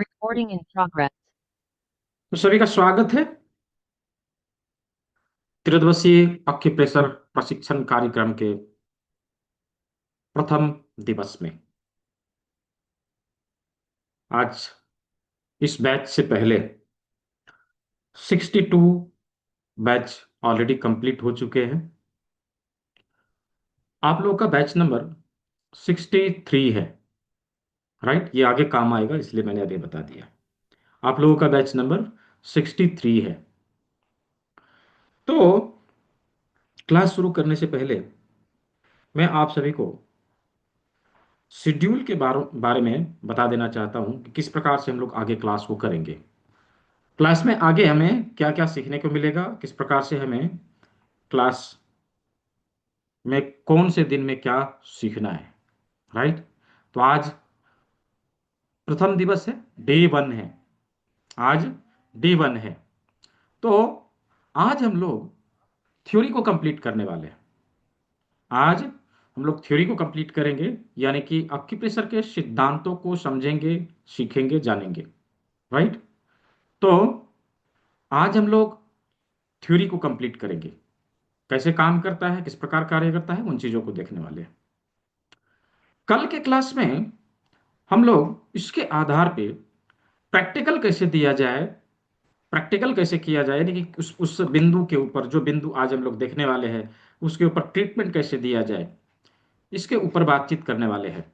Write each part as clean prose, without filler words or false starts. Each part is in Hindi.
Recording in progress. तो सभी का स्वागत है त्रिदिवसीय अक्यूप्रेशर प्रशिक्षण कार्यक्रम के प्रथम दिवस में। आज इस बैच से पहले 62 बैच ऑलरेडी कंप्लीट हो चुके हैं। आप लोगों का बैच नंबर 63 है। राइट, ये आगे काम आएगा इसलिए मैंने अभी बता दिया। आप लोगों का बैच नंबर 63 है। तो क्लास शुरू करने से पहले मैं आप सभी को शेड्यूल के बारे में बता देना चाहता हूं कि किस प्रकार से हम लोग आगे क्लास को करेंगे। क्लास में आगे हमें क्या क्या सीखने को मिलेगा, किस प्रकार से हमें क्लास में कौन से दिन में क्या सीखना है। राइट। तो आज प्रथम दिवस है, डे 1 है। आज डे 1 है। तो आज हम लोग थ्योरी को कंप्लीट करने वाले हैं। आज हम लोग थ्योरी को कंप्लीट करेंगे, यानी कि एक्यूप्रेशर के सिद्धांतों को समझेंगे, सीखेंगे, जानेंगे। राइट। तो आज हम लोग थ्योरी को कंप्लीट करेंगे, कैसे काम करता है, किस प्रकार कार्य करता है, उन चीजों को देखने वाले हैं। कल के क्लास में हम लोग इसके आधार पे प्रैक्टिकल कैसे दिया जाए, प्रैक्टिकल कैसे किया जाए, यानी कि उस बिंदु के ऊपर, जो बिंदु आज हम लोग देखने वाले हैं, उसके ऊपर ट्रीटमेंट कैसे दिया जाए, इसके ऊपर बातचीत करने वाले हैं।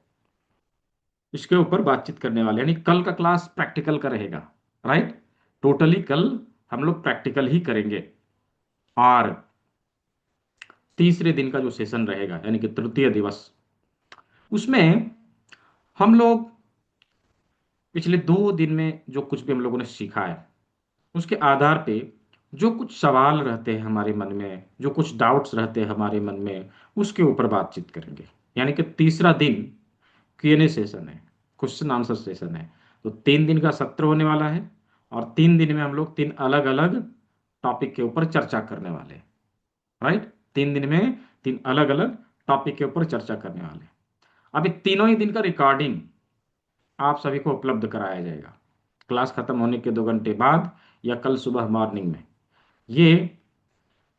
इसके ऊपर बातचीत करने वाले यानी कल का क्लास प्रैक्टिकल का रहेगा। राइट। टोटली कल हम लोग प्रैक्टिकल ही करेंगे। और तीसरे दिन का जो सेशन रहेगा, यानी कि तृतीय दिवस, उसमें हम लोग पिछले 2 दिन में जो कुछ भी हम लोगों ने सीखा है, उसके आधार पे जो कुछ सवाल रहते हैं हमारे मन में, जो कुछ डाउट्स रहते हैं हमारे मन में, उसके ऊपर बातचीत करेंगे। यानी कि तीसरा दिन Q&A सेशन है, क्वेश्चन आंसर सेशन है। तो 3 दिन का सत्र होने वाला है, और 3 दिन में हम लोग 3 अलग अलग टॉपिक के ऊपर चर्चा करने वाले हैं। राइट। 3 दिन में 3 अलग अलग टॉपिक के ऊपर चर्चा करने वाले हैं। अभी तीनों ही दिन का रिकॉर्डिंग आप सभी को उपलब्ध कराया जाएगा, क्लास खत्म होने के 2 घंटे बाद या कल सुबह मॉर्निंग में। ये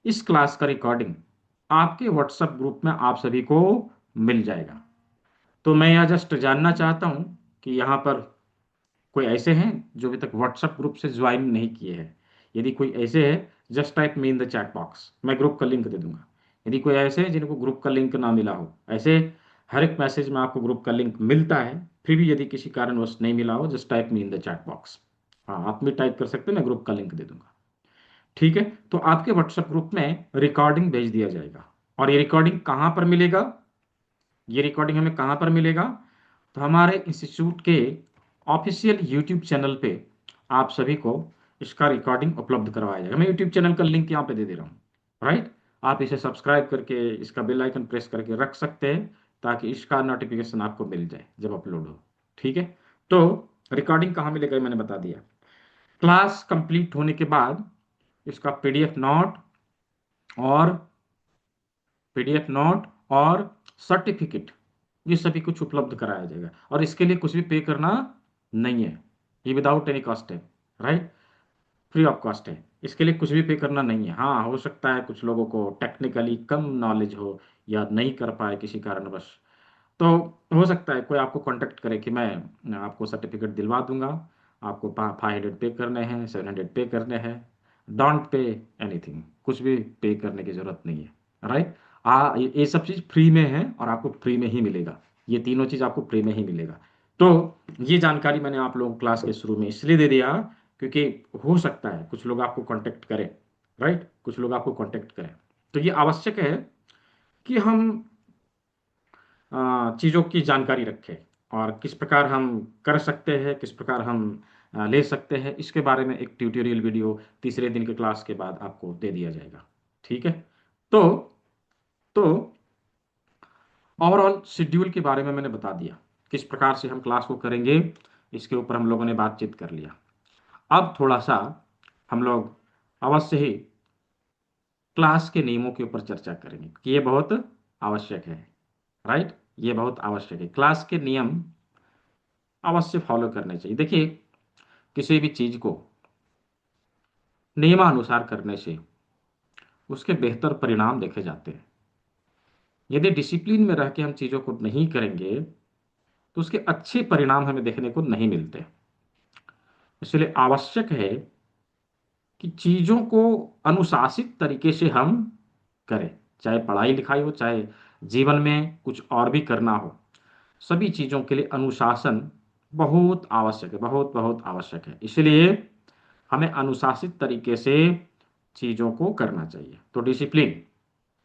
इस क्लास का रिकॉर्डिंग आपके व्हाट्सएप ग्रुप में आप सभी को मिल जाएगा। तो मैं यहाँ जस्ट जानना चाहता हूँ कि यहाँ पर कोई ऐसे हैं जो अभी तक व्हाट्सएप ग्रुप से ज्वाइन नहीं किए हैं। यदि कोई ऐसे है, just type me in the chat box, मैं ग्रुप का लिंक दे दूंगा। यदि कोई ऐसे है जिनको ग्रुप का लिंक ना मिला हो, ऐसे हर एक मैसेज में आपको ग्रुप का लिंक मिलता है, फिर भी यदि किसी कारणवश नहीं मिला हो, just type me in the chat box. हाँ, आप भी टाइप कर सकते हैं, मैं ग्रुप का लिंक दे दूंगा। ठीक है। तो आपके व्हाट्सएप ग्रुप में रिकॉर्डिंग भेज दिया जाएगा। और ये रिकॉर्डिंग कहाँ पर मिलेगा, ये रिकॉर्डिंग हमें कहाँ पर मिलेगा? तो हमारे इंस्टीट्यूट के ऑफिशियल यूट्यूब चैनल पे आप सभी को इसका रिकॉर्डिंग उपलब्ध करवाया जाएगा। मैं यूट्यूब चैनल का लिंक यहाँ पे दे दे रहा हूँ। राइट। आप इसे सब्सक्राइब करके इसका बेल आइकन प्रेस करके रख सकते हैं, ताकि इसका नोटिफिकेशन आपको मिल जाए जब अपलोड हो। ठीक है। तो रिकॉर्डिंग कहाँ मिलेगा ये मैंने बता दिया। क्लास कंप्लीट होने के बाद इसका और पीडीएफ नोट और सर्टिफिकेट, ये सभी कुछ उपलब्ध कराया जाएगा। और इसके लिए कुछ भी पे करना नहीं है, ये विदाउट एनी कॉस्ट है। राइट। फ्री ऑफ कॉस्ट है, इसके लिए कुछ भी पे करना नहीं है। हाँ, हो सकता है कुछ लोगों को टेक्निकली कम नॉलेज हो या नहीं कर पाए किसी कारणवश, तो हो सकता है कोई आपको कांटेक्ट करे कि मैं आपको सर्टिफिकेट दिलवा दूंगा, आपको 500 पे करने हैं, 700 पे करने हैं। डोंट पे एनीथिंग, कुछ भी पे करने की जरूरत नहीं है। राइट। ये सब चीज़ फ्री में है और आपको फ्री में ही मिलेगा। ये तीनों चीज़ आपको फ्री में ही मिलेगा। तो ये जानकारी मैंने आप लोगों को क्लास के शुरू में इसलिए दे दिया, क्योंकि हो सकता है कुछ लोग आपको कांटेक्ट करें। राइट, कुछ लोग आपको कांटेक्ट करें। तो ये आवश्यक है कि हम चीज़ों की जानकारी रखें, और किस प्रकार हम कर सकते हैं, किस प्रकार हम ले सकते हैं, इसके बारे में एक ट्यूटोरियल वीडियो तीसरे दिन के क्लास के बाद आपको दे दिया जाएगा। ठीक है। तो तो ओवरऑल शेड्यूल के बारे में मैंने बता दिया, किस प्रकार से हम क्लास को करेंगे, इसके ऊपर हम लोगों ने बातचीत कर लिया। अब थोड़ा सा हम लोग अवश्य ही क्लास के नियमों के ऊपर चर्चा करेंगे कि ये बहुत आवश्यक है। राइट, ये बहुत आवश्यक है। क्लास के नियम अवश्य फॉलो करने चाहिए। देखिए, किसी भी चीज को नियमानुसार करने से उसके बेहतर परिणाम देखे जाते हैं। यदि डिसिप्लिन में रह के हम चीजों को नहीं करेंगे तो उसके अच्छे परिणाम हमें देखने को नहीं मिलते। इसलिए आवश्यक है कि चीजों को अनुशासित तरीके से हम करें, चाहे पढ़ाई लिखाई हो, चाहे जीवन में कुछ और भी करना हो। सभी चीजों के लिए अनुशासन बहुत आवश्यक है, बहुत बहुत आवश्यक है। इसलिए हमें अनुशासित तरीके से चीजों को करना चाहिए। तो डिसिप्लिन,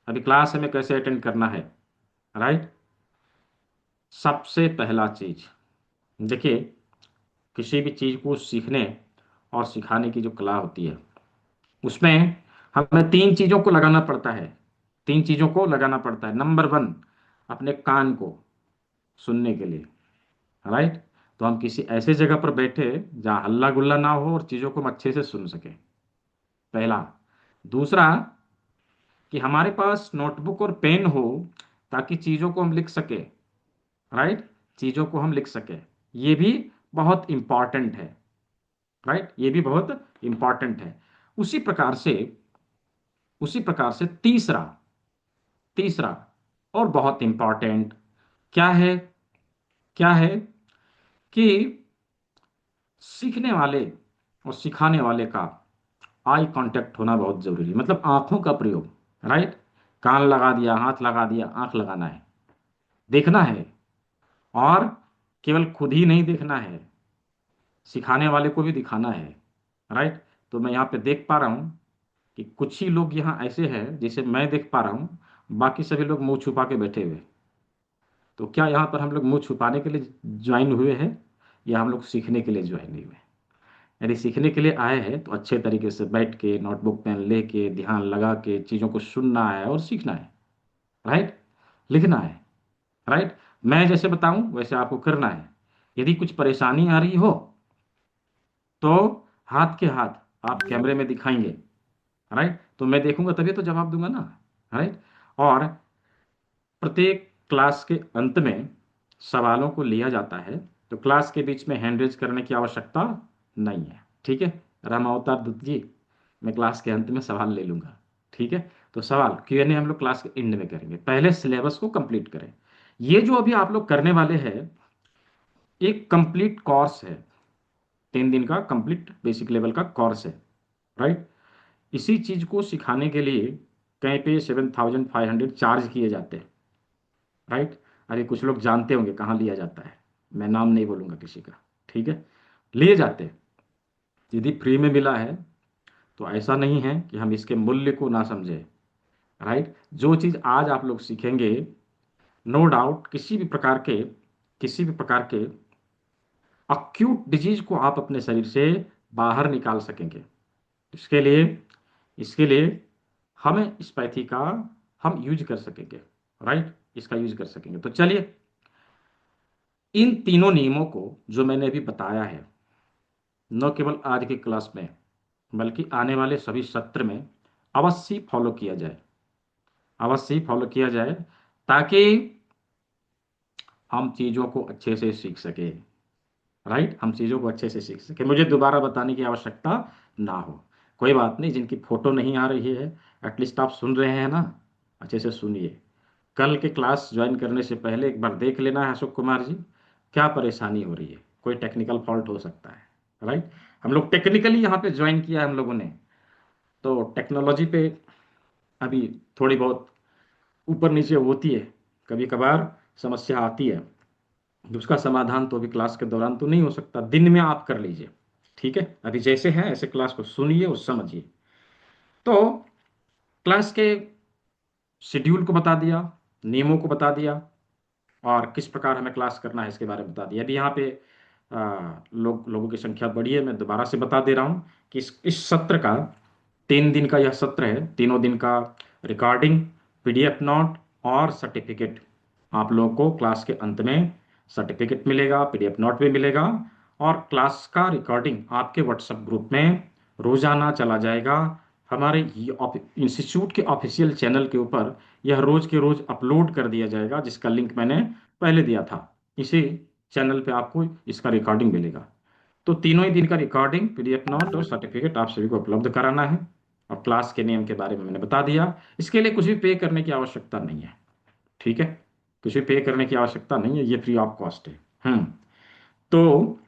अभी क्लास हमें कैसे अटेंड करना है, राइट। सबसे पहला चीज देखिए, किसी भी चीज को सीखने और सिखाने की जो कला होती है उसमें हमें तीन चीजों को लगाना पड़ता है। तीन चीजों को लगाना पड़ता है। नंबर वन, अपने कान को सुनने के लिए, राइट। तो हम किसी ऐसे जगह पर बैठे जहाँ हल्ला गुल्ला ना हो और चीजों को हम अच्छे से सुन सके, पहला। दूसरा, कि हमारे पास नोटबुक और पेन हो ताकि चीजों को हम लिख सके, राइट। चीजों को हम लिख सके, ये भी बहुत इंपॉर्टेंट है, राइट। ये भी बहुत इंपॉर्टेंट है। उसी प्रकार से उसी प्रकार से तीसरा, तीसरा और बहुत इंपॉर्टेंट क्या है, क्या है कि सीखने वाले और सिखाने वाले का आई कांटेक्ट होना बहुत जरूरी है, मतलब आंखों का प्रयोग, राइट। कान लगा दिया, हाथ लगा दिया, आंख लगाना है, देखना है। और केवल खुद ही नहीं देखना है, सिखाने वाले को भी दिखाना है, राइट। तो मैं यहाँ पे देख पा रहा हूँ कि कुछ ही लोग यहाँ ऐसे हैं जिसे मैं देख पा रहा हूँ, बाकी सभी लोग मुंह छुपा के बैठे हुए। तो क्या यहाँ पर हम लोग मुंह छुपाने के लिए ज्वाइन हुए हैं या हम लोग सीखने के लिए ज्वाइन हुए हैं? यदि सीखने के लिए आए हैं तो अच्छे तरीके से बैठ के नोटबुक पेन लेके ध्यान लगा के चीज़ों को सुनना है और सीखना है, राइट। लिखना है, राइट। मैं जैसे बताऊं वैसे आपको करना है। यदि कुछ परेशानी आ रही हो तो हाथ के हाथ आप कैमरे में दिखाएंगे, राइट। तो मैं देखूंगा तभी तो जवाब दूंगा ना, राइट। और प्रत्येक क्लास के अंत में सवालों को लिया जाता है, तो क्लास के बीच में हैंड रेज करने की आवश्यकता नहीं है, ठीक है। राम अवतार दुत जी, मैं क्लास के अंत में सवाल ले लूंगा, ठीक है। तो सवाल Q&A हम लोग क्लास के एंड में करेंगे, पहले सिलेबस को कंप्लीट करें। ये जो अभी आप लोग करने वाले हैं एक कंप्लीट कोर्स है, 3 दिन का कंप्लीट बेसिक लेवल का कोर्स है, राइट। इसी चीज को सिखाने के लिए कहीं पे 7,500 चार्ज किए जाते हैं, राइट। अरे कुछ लोग जानते होंगे कहाँ लिया जाता है, मैं नाम नहीं बोलूंगा किसी का, ठीक है। लिए जाते हैं। यदि फ्री में मिला है तो ऐसा नहीं है कि हम इसके मूल्य को ना समझे, राइट। जो चीज आज आप लोग सीखेंगे, नो डाउट किसी भी प्रकार के अक्यूट डिजीज को आप अपने शरीर से बाहर निकाल सकेंगे। इसके लिए इसके लिए हमें इस पैथी का हम यूज कर सकेंगे, राइट। इसका यूज कर सकेंगे। तो चलिए, इन तीनों नियमों को जो मैंने अभी बताया है, न केवल आज की क्लास में बल्कि आने वाले सभी सत्र में अवश्य फॉलो किया जाए, अवश्य फॉलो किया जाए, ताकि हम चीज़ों को अच्छे से सीख सके, राइट। हम चीज़ों को अच्छे से सीख सके, मुझे दोबारा बताने की आवश्यकता ना हो। कोई बात नहीं, जिनकी फोटो नहीं आ रही है एटलीस्ट आप सुन रहे हैं ना, अच्छे से सुनिए। कल के क्लास ज्वाइन करने से पहले एक बार देख लेना है अशोक कुमार जी, क्या परेशानी हो रही है। कोई टेक्निकल फॉल्ट हो सकता है, राइट। हम लोग टेक्निकली यहाँ पे ज्वाइन किया है हम लोगों ने, तो टेक्नोलॉजी पे अभी थोड़ी बहुत ऊपर नीचे होती है, कभी कभार समस्या आती है। उसका समाधान तो अभी क्लास के दौरान तो नहीं हो सकता, दिन में आप कर लीजिए, ठीक है। अभी जैसे है ऐसे क्लास को सुनिए और समझिए। तो क्लास के शेड्यूल को बता दिया, नियमों को बता दिया, और किस प्रकार हमें क्लास करना है इसके बारे में बता दिया। अभी यहाँ पे लोगों की संख्या बढ़ी है, मैं दोबारा से बता दे रहा हूँ कि इस सत्र का 3 दिन का यह सत्र है। तीनों दिन का रिकॉर्डिंग, PDF नोट और सर्टिफिकेट आप लोगों को क्लास के अंत में सर्टिफिकेट मिलेगा, PDF नोट भी मिलेगा, और क्लास का रिकॉर्डिंग आपके व्हाट्सएप ग्रुप में रोजाना चला जाएगा। हमारे इंस्टीट्यूट के ऑफिशियल चैनल के ऊपर यह रोज के रोज अपलोड कर दिया जाएगा, जिसका लिंक मैंने पहले दिया था। इसी चैनल पे आपको इसका रिकॉर्डिंग मिलेगा। तो तीनों ही दिन का रिकॉर्डिंग, पीडीएफ नोट और सर्टिफिकेट आप सभी को उपलब्ध कराना है। और क्लास के नियम के बारे में मैंने बता दिया। इसके लिए कुछ भी पे करने की आवश्यकता नहीं है, ठीक है। कुछ भी पे करने की आवश्यकता नहीं है, ये फ्री ऑफ कॉस्ट है। तो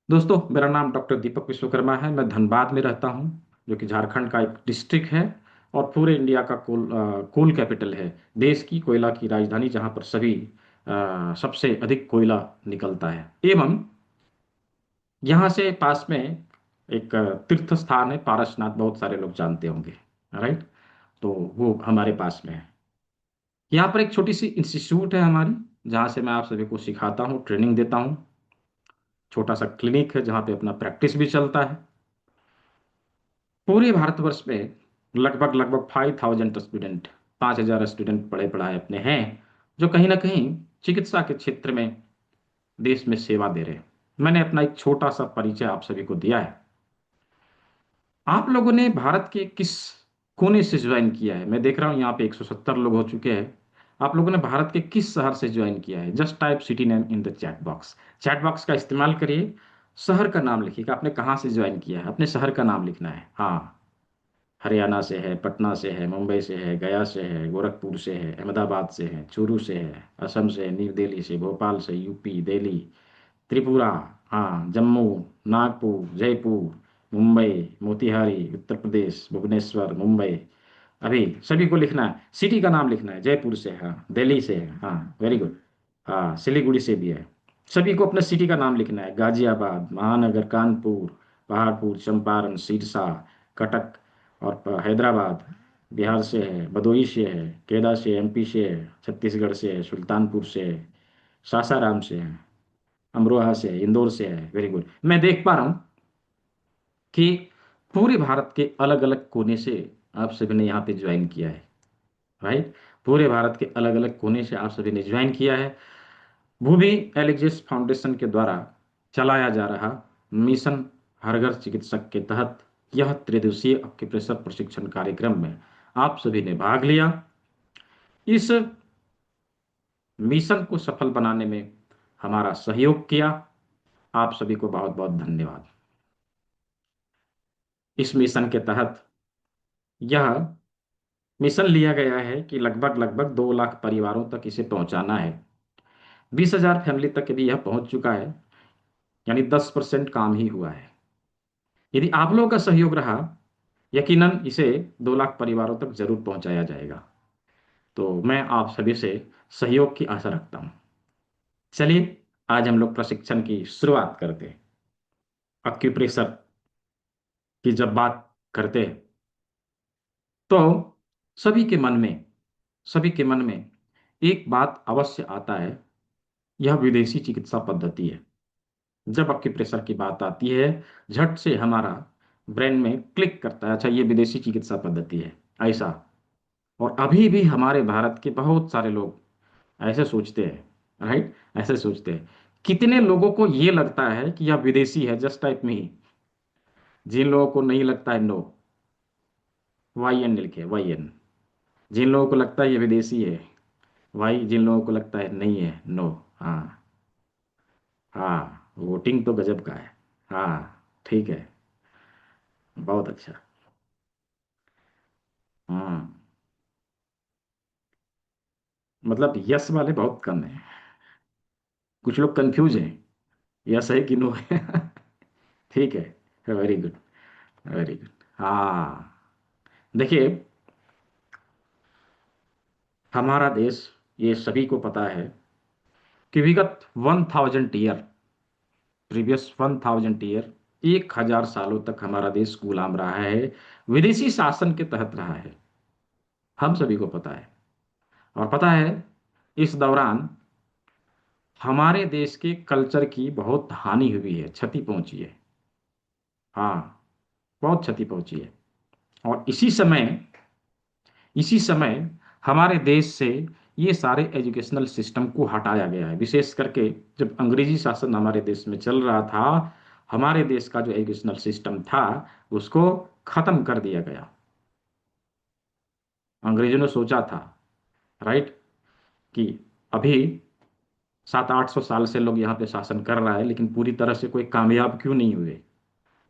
दोस्तों, मेरा नाम डॉक्टर दीपक विश्वकर्मा है। मैं धनबाद में रहता हूँ, जो कि झारखंड का एक डिस्ट्रिक्ट है और पूरे इंडिया का कोल कैपिटल है। देश की कोयला की राजधानी, जहाँ पर सबसे अधिक कोयला निकलता है। एवं यहाँ से पास में एक तीर्थ स्थान है पारसनाथ, बहुत सारे लोग जानते होंगे, राइट। तो वो हमारे पास में है। यहाँ पर एक छोटी सी इंस्टीट्यूट है हमारी, जहाँ से मैं आप सभी को सिखाता हूँ, ट्रेनिंग देता हूँ। छोटा सा क्लिनिक है जहाँ पे अपना प्रैक्टिस भी चलता है। पूरे भारतवर्ष में लगभग लगभग 5,000 स्टूडेंट, 5,000 स्टूडेंट पढ़े पढ़ाए अपने हैं, जो कहीं ना कहीं चिकित्सा के क्षेत्र में देश में सेवा दे रहे हैं। मैंने अपना एक छोटा सा परिचय आप सभी को दिया है। आप लोगों ने भारत के किस कोने से ज्वाइन किया है? मैं देख रहा हूँ यहाँ पे 170 लोग हो चुके हैं। आप लोगों ने भारत के किस शहर से ज्वाइन किया है? Just type city name in the chat box. Chat box का इस्तेमाल करिए, शहर का नाम लिखिएगा, आपने कहाँ से ज्वाइन किया है, अपने शहर का नाम लिखना है। हाँ, हरियाणा से है, पटना से है, मुंबई से है, गया से है, गोरखपुर से है, अहमदाबाद से है, चूरू से है, असम से है, न्यू दिल्ली से, भोपाल से, यूपी, दिल्ली, त्रिपुरा, हाँ, जम्मू, नागपुर, जयपुर, मुंबई, मोतिहारी, उत्तर प्रदेश, भुवनेश्वर, मुंबई। अभी सभी को लिखना है, सिटी का नाम लिखना है। जयपुर से, हाँ, दिल्ली से है, हाँ, वेरी गुड। हाँ, सिलीगुड़ी से भी है। सभी को अपने सिटी का नाम लिखना है। गाजियाबाद, महानगर, कानपुर, पहाड़पुर, चंपारण, सिरसा, कटक और हैदराबाद। बिहार से है, भदोही से है, केदा से, एमपी से है, छत्तीसगढ़ से है, सुल्तानपुर से है, सासाराम से है, अमरोहा से है, इंदौर से है। Very good. मैं देख पा रहा हूँ कि पूरे भारत के अलग अलग कोने से आप सभी ने यहाँ पे ज्वाइन किया है, राइट। पूरे भारत के अलग अलग कोने से आप सभी ने ज्वाइन किया है। भूमि एलिजिस फाउंडेशन के द्वारा चलाया जा रहा मिशन हर घर चिकित्सक के तहत यह त्रिदिवसीय एक्यूप्रेशर प्रशिक्षण कार्यक्रम में आप सभी ने भाग लिया। इस मिशन को सफल बनाने में हमारा सहयोग किया। आप सभी को बहुत बहुत धन्यवाद। इस मिशन के तहत यह मिशन लिया गया है कि लगभग लगभग 2 लाख परिवारों तक इसे पहुंचाना है। 20,000 फैमिली तक भी यह पहुंच चुका है, यानी 10% काम ही हुआ है। यदि आप लोगों का सहयोग रहा, यकीनन इसे 2 लाख परिवारों तक जरूर पहुंचाया जाएगा। तो मैं आप सभी से सहयोग की आशा रखता हूं। चलिए, आज हम लोग प्रशिक्षण की शुरुआत करते हैं। एक्यूप्रेशर की जब बात करते हैं तो सभी के मन में सभी के मन में एक बात अवश्य आता है, यह विदेशी चिकित्सा पद्धति है। जब एक्यूप्रेशर की बात आती है, झट से हमारा ब्रेन में क्लिक करता है, अच्छा ये विदेशी चिकित्सा पद्धति है, ऐसा। और अभी भी हमारे भारत के बहुत सारे लोग ऐसे सोचते हैं, राइट, ऐसे सोचते हैं। कितने लोगों को ये लगता है कि यह विदेशी है? जस्ट टाइप में ही। जिन लोगों को नहीं लगता है, नो, वाई एन लिखे, वाई एन। जिन लोगों को लगता है ये विदेशी है, वाई। जिन लोगों को लगता है नहीं है, नो। हाँ, हाँ, वोटिंग तो गजब का है। हाँ, ठीक है, बहुत अच्छा। हाँ, मतलब यस वाले बहुत कम है। कुछ लोग कंफ्यूज हैं, यस है कि नो है। ठीक है, वेरी गुड, वेरी गुड। हाँ, देखिए, हमारा देश, ये सभी को पता है कि विगत 1000 ईयर, प्रीवियस 1000 ईयर, 1,000 सालों तक हमारा देश गुलाम रहा है, विदेशी शासन के तहत रहा है। हम सभी को पता है। और पता है, इस दौरान हमारे देश के कल्चर की बहुत हानि हुई है, क्षति पहुंची है। हाँ, बहुत क्षति पहुंची है। और इसी समय हमारे देश से ये सारे एजुकेशनल सिस्टम को हटाया गया है। विशेष करके जब अंग्रेजी शासन हमारे देश में चल रहा था, हमारे देश का जो एजुकेशनल सिस्टम था, उसको खत्म कर दिया गया। अंग्रेजों ने सोचा था, राइट, कि अभी 700-800 साल से लोग यहाँ पे शासन कर रहा है, लेकिन पूरी तरह से कोई कामयाब क्यों नहीं हुए?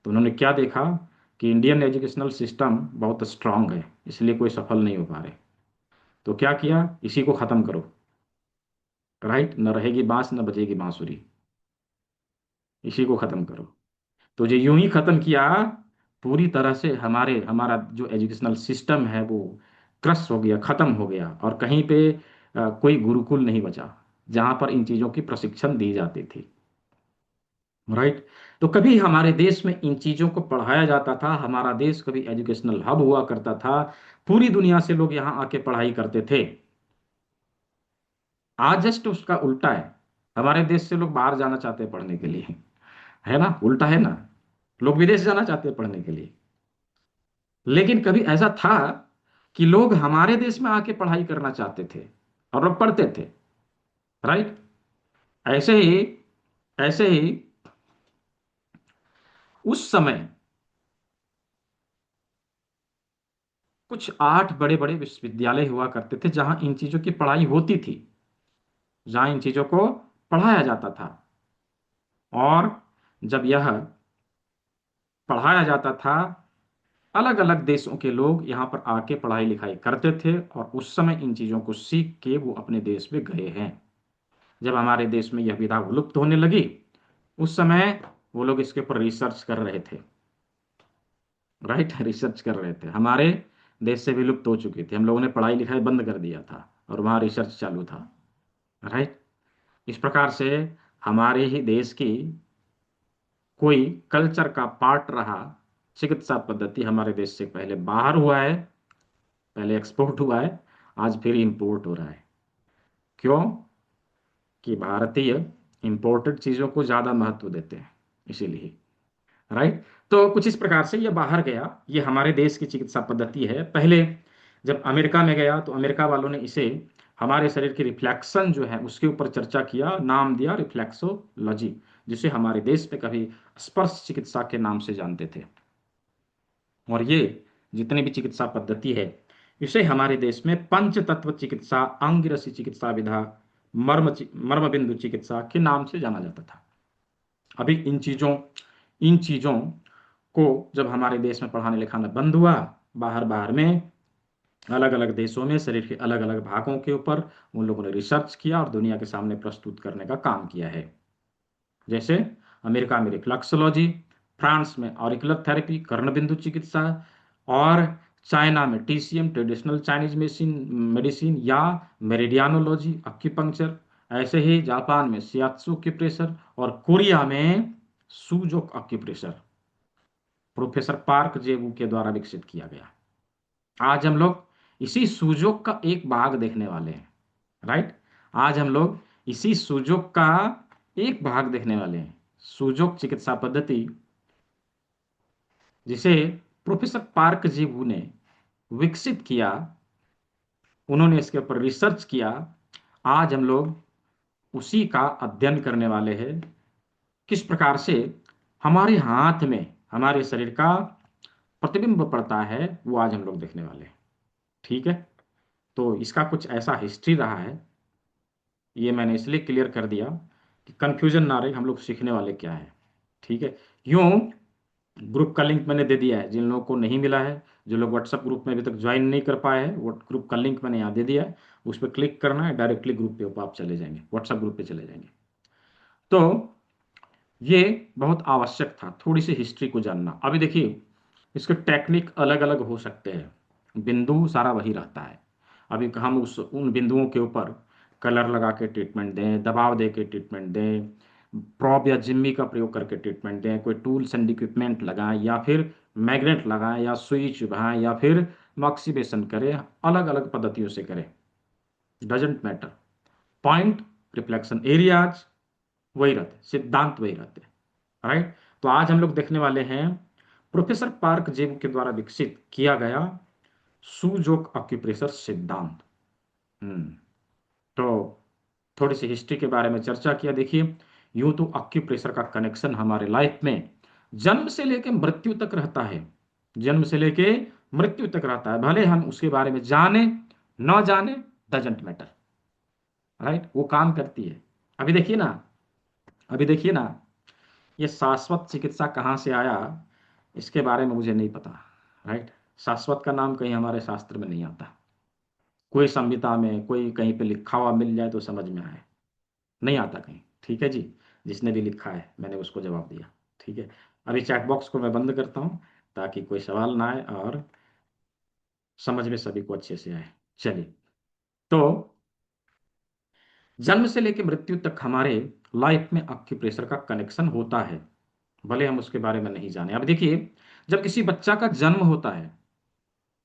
तो उन्होंने क्या देखा कि इंडियन एजुकेशनल सिस्टम बहुत स्ट्रांग है, इसलिए कोई सफल नहीं हो पा रहे। तो क्या किया, इसी को खत्म करो। राइट, न रहेगी बांस न बजेगी बांसुरी, इसी को खत्म करो। तो जो यूं ही खत्म किया, पूरी तरह से हमारा जो एजुकेशनल सिस्टम है वो क्रश हो गया, खत्म हो गया, और कहीं पे कोई गुरुकुल नहीं बचा जहां पर इन चीजों की प्रशिक्षण दी जाती थी। राइट। तो कभी हमारे देश में इन चीजों को पढ़ाया जाता था, हमारा देश कभी एजुकेशनल हब हुआ करता था, पूरी दुनिया से लोग यहाँ आके पढ़ाई करते थे। आज जस्ट उसका उल्टा है, हमारे देश से लोग बाहर जाना चाहते हैं पढ़ने के लिए, है ना, उल्टा है ना, लोग विदेश जाना चाहते हैं पढ़ने के लिए। लेकिन कभी ऐसा था कि लोग हमारे देश में आके पढ़ाई करना चाहते थे और लोग पढ़ते थे। राइट। ऐसे ही ऐसे ही उस समय कुछ 8 बड़े बड़े विश्वविद्यालय हुआ करते थे जहां इन चीजों की पढ़ाई होती थी, जहां इन चीजों को पढ़ाया जाता था। और जब यह पढ़ाया जाता था, अलग अलग देशों के लोग यहाँ पर आके पढ़ाई लिखाई करते थे, और उस समय इन चीजों को सीख के वो अपने देश में गए हैं। जब हमारे देश में यह विधा विलुप्त होने लगी, उस समय वो लोग इसके ऊपर रिसर्च कर रहे थे। राइट, रिसर्च कर रहे थे, हमारे देश से विलुप्त हो चुकी थी, हम लोगों ने पढ़ाई लिखाई बंद कर दिया था और वहाँ रिसर्च चालू था। राइट। इस प्रकार से हमारे ही देश की कोई कल्चर का पार्ट रहा चिकित्सा पद्धति, हमारे देश से पहले बाहर हुआ है, पहले एक्सपोर्ट हुआ है, आज फिर इंपोर्ट हो रहा है। क्यों? कि भारतीय इंपोर्टेड चीजों को ज्यादा महत्व देते हैं, इसीलिए। राइट। तो कुछ इस प्रकार से ये बाहर गया, ये हमारे देश की चिकित्सा पद्धति है। पहले जब अमेरिका में गया तो अमेरिका वालों ने इसे हमारे शरीर की रिफ्लेक्शन जो है उसके ऊपर चर्चा किया, नाम दिया रिफ्लेक्सोलॉजी, जिसे हमारे देश में कभी स्पर्श चिकित्सा के नाम से जानते थे। और ये जितनी भी चिकित्सा पद्धति है, इसे हमारे देश में पंच तत्व चिकित्सा, अंगिरसी चिकित्सा विधा, मर्म बिंदु चिकित्सा के नाम से जाना जाता था। अभी इन चीजों को जब हमारे देश में पढ़ाने लिखाना बंद हुआ, बाहर बाहर में अलग अलग देशों में शरीर के अलग अलग भागों के ऊपर उन लोगों ने रिसर्च किया और दुनिया के सामने प्रस्तुत करने का काम किया है। जैसे अमेरिका में रिफ्लेक्सोलॉजी, फ्रांस में ऑरिकुलर थेरेपी, कर्णबिंदु चिकित्सा, और चाइना में टीसीएम, ट्रेडिशनल चाइनीज मेडिसिन या मेरिडियानोलॉजी, अक्यूपंक्चर। ऐसे ही जापान में शियात्सु एक्यूप्रेशर, और कोरिया में सुजोक एक्यूप्रेशर प्रोफेसर पार्क जेवू के द्वारा विकसित किया गया। आज हम लोग इसी सुजोक का एक भाग देखने वाले हैं। राइट। आज हम लोग इसी सुजोक का एक भाग देखने वाले हैं, सुजोक चिकित्सा पद्धति, जिसे प्रोफेसर पार्क जीवू ने विकसित किया, उन्होंने इसके ऊपर रिसर्च किया। आज हम लोग उसी का अध्ययन करने वाले हैं, किस प्रकार से हमारे हाथ में हमारे शरीर का प्रतिबिंब पड़ता है, वो आज हम लोग देखने वाले हैं। ठीक है। तो इसका कुछ ऐसा हिस्ट्री रहा है, ये मैंने इसलिए क्लियर कर दिया कि कंफ्यूजन ना रहे हम लोग सीखने वाले क्या है। ठीक है। यूं ग्रुप का लिंक मैंने दे दिया है, जिन लोगों को नहीं मिला है, जो लोग व्हाट्सएप ग्रुप में अभी तक ज्वाइन नहीं कर पाए हैं, वो ग्रुप का लिंक मैंने यहाँ दे दिया है, उस पर क्लिक करना है, डायरेक्टली ग्रुप पे आप चले जाएंगे, व्हाट्सएप ग्रुप पे चले जाएंगे। तो ये बहुत आवश्यक था थोड़ी सी हिस्ट्री को जानना। अभी देखिए, इसके टेक्निक अलग अलग हो सकते हैं, बिंदु सारा वही रहता है। अभी हम उन बिंदुओं के ऊपर कलर लगा के ट्रीटमेंट दें, दबाव दे के ट्रीटमेंट दें, प्रॉब या जिम्मी का प्रयोग करके ट्रीटमेंट दें, कोई टूल्स एंड इक्विपमेंट लगाएं, या फिर मैग्नेट लगाएं, या सुई चुभाएं, या फिर मॉक्सीबेशन करें, अलग अलग पद्धतियों से करें, doesn't matter. Point, reflection areas वही रहते, सिद्धांत वही रहते। राइट। तो आज हम लोग देखने वाले हैं प्रोफेसर पार्क जेब के द्वारा विकसित किया गया सुजोक अक्यूप्रेशर सिद्धांत। हम्म। तो थोड़ी सी हिस्ट्री के बारे में चर्चा किया। देखिए, यूं तो अक्यूप्रेशर का कनेक्शन हमारे लाइफ में जन्म से लेकर मृत्यु तक रहता है, जन्म से लेके मृत्यु तक रहता है, भले हम उसके बारे में जाने न जाने, डजेंट मैटर। राइट। वो काम करती है। अभी देखिए ना, अभी देखिए ना, ये शाश्वत चिकित्सा कहाँ से आया, इसके बारे में मुझे नहीं पता। राइट। शाश्वत का नाम कहीं हमारे शास्त्र में नहीं आता, कोई संहिता में कोई कहीं पे लिखा हुआ मिल जाए तो समझ में आए, नहीं आता कहीं। ठीक है जी, जिसने भी लिखा है मैंने उसको जवाब दिया। ठीक है, अभी चैट बॉक्स को मैं बंद करता हूँ ताकि कोई सवाल ना आए और समझ में सभी को अच्छे से आए। चलिए, तो जन्म से लेकर मृत्यु तक हमारे लाइफ में एक्यूप्रेशर का कनेक्शन होता है, भले हम उसके बारे में नहीं जाने। अब देखिए, जब किसी बच्चा का जन्म होता है,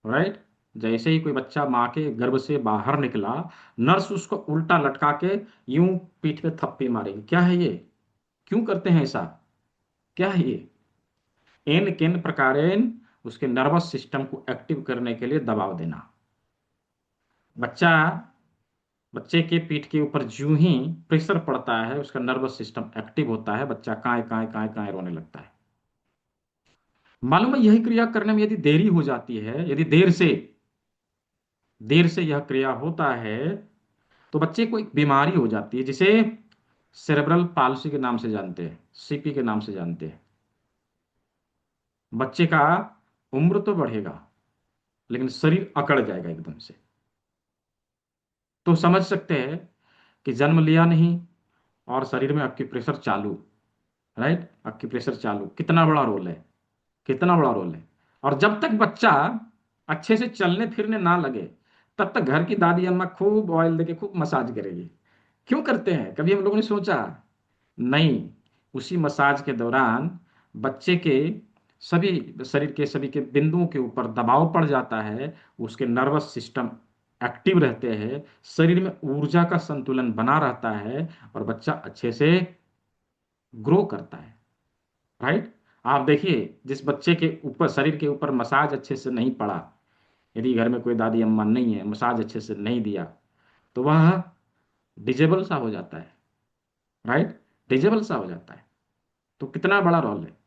राइट, जैसे ही कोई बच्चा माँ के गर्भ से बाहर निकला, नर्स उसको उल्टा लटका के यूं पीठ पे थप्पी मारेगी। क्या है ये, क्यों करते हैं ऐसा, क्या है ये? एन केन प्रकारेण उसके नर्वस सिस्टम को एक्टिव करने के लिए दबाव देना। बच्चा, बच्चे के पीठ के ऊपर जो ही प्रेशर पड़ता है उसका नर्वस सिस्टम एक्टिव होता है, बच्चा काय काय काय काय रोने लगता है। मालूम है, यही क्रिया करने में यदि देरी हो जाती है, यदि देर से यह क्रिया होता है, तो बच्चे को एक बीमारी हो जाती है जिसे सेरेब्रल पाल्सी के नाम से जानते हैं, सीपी के नाम से जानते हैं। बच्चे का उम्र तो बढ़ेगा लेकिन शरीर अकड़ जाएगा एकदम से। तो समझ सकते हैं कि जन्म लिया नहीं और शरीर में एक्यूप्रेशर चालू। राइट, एक्यूप्रेशर चालू कितना बड़ा रोल है, कितना बड़ा रोल है। और जब तक बच्चा अच्छे से चलने फिरने ना लगे, तब तक घर की दादी अम्मा खूब ऑयल देके खूब मसाज करेगी। क्यों करते हैं, कभी हम लोगों ने सोचा? नहीं, उसी मसाज के दौरान बच्चे के सभी शरीर के सभी के बिंदुओं के ऊपर दबाव पड़ जाता है, उसके नर्वस सिस्टम एक्टिव रहते हैं, शरीर में ऊर्जा का संतुलन बना रहता है और बच्चा अच्छे से ग्रो करता है। राइट। आप देखिए, जिस बच्चे के ऊपर शरीर के ऊपर मसाज अच्छे से नहीं पड़ा, यदि घर में कोई दादी अम्मा नहीं है, मसाज अच्छे से नहीं दिया, तो वह डिजेबल सा हो जाता है। राइट, डिजेबल सा हो जाता है। तो कितना बड़ा रोल है।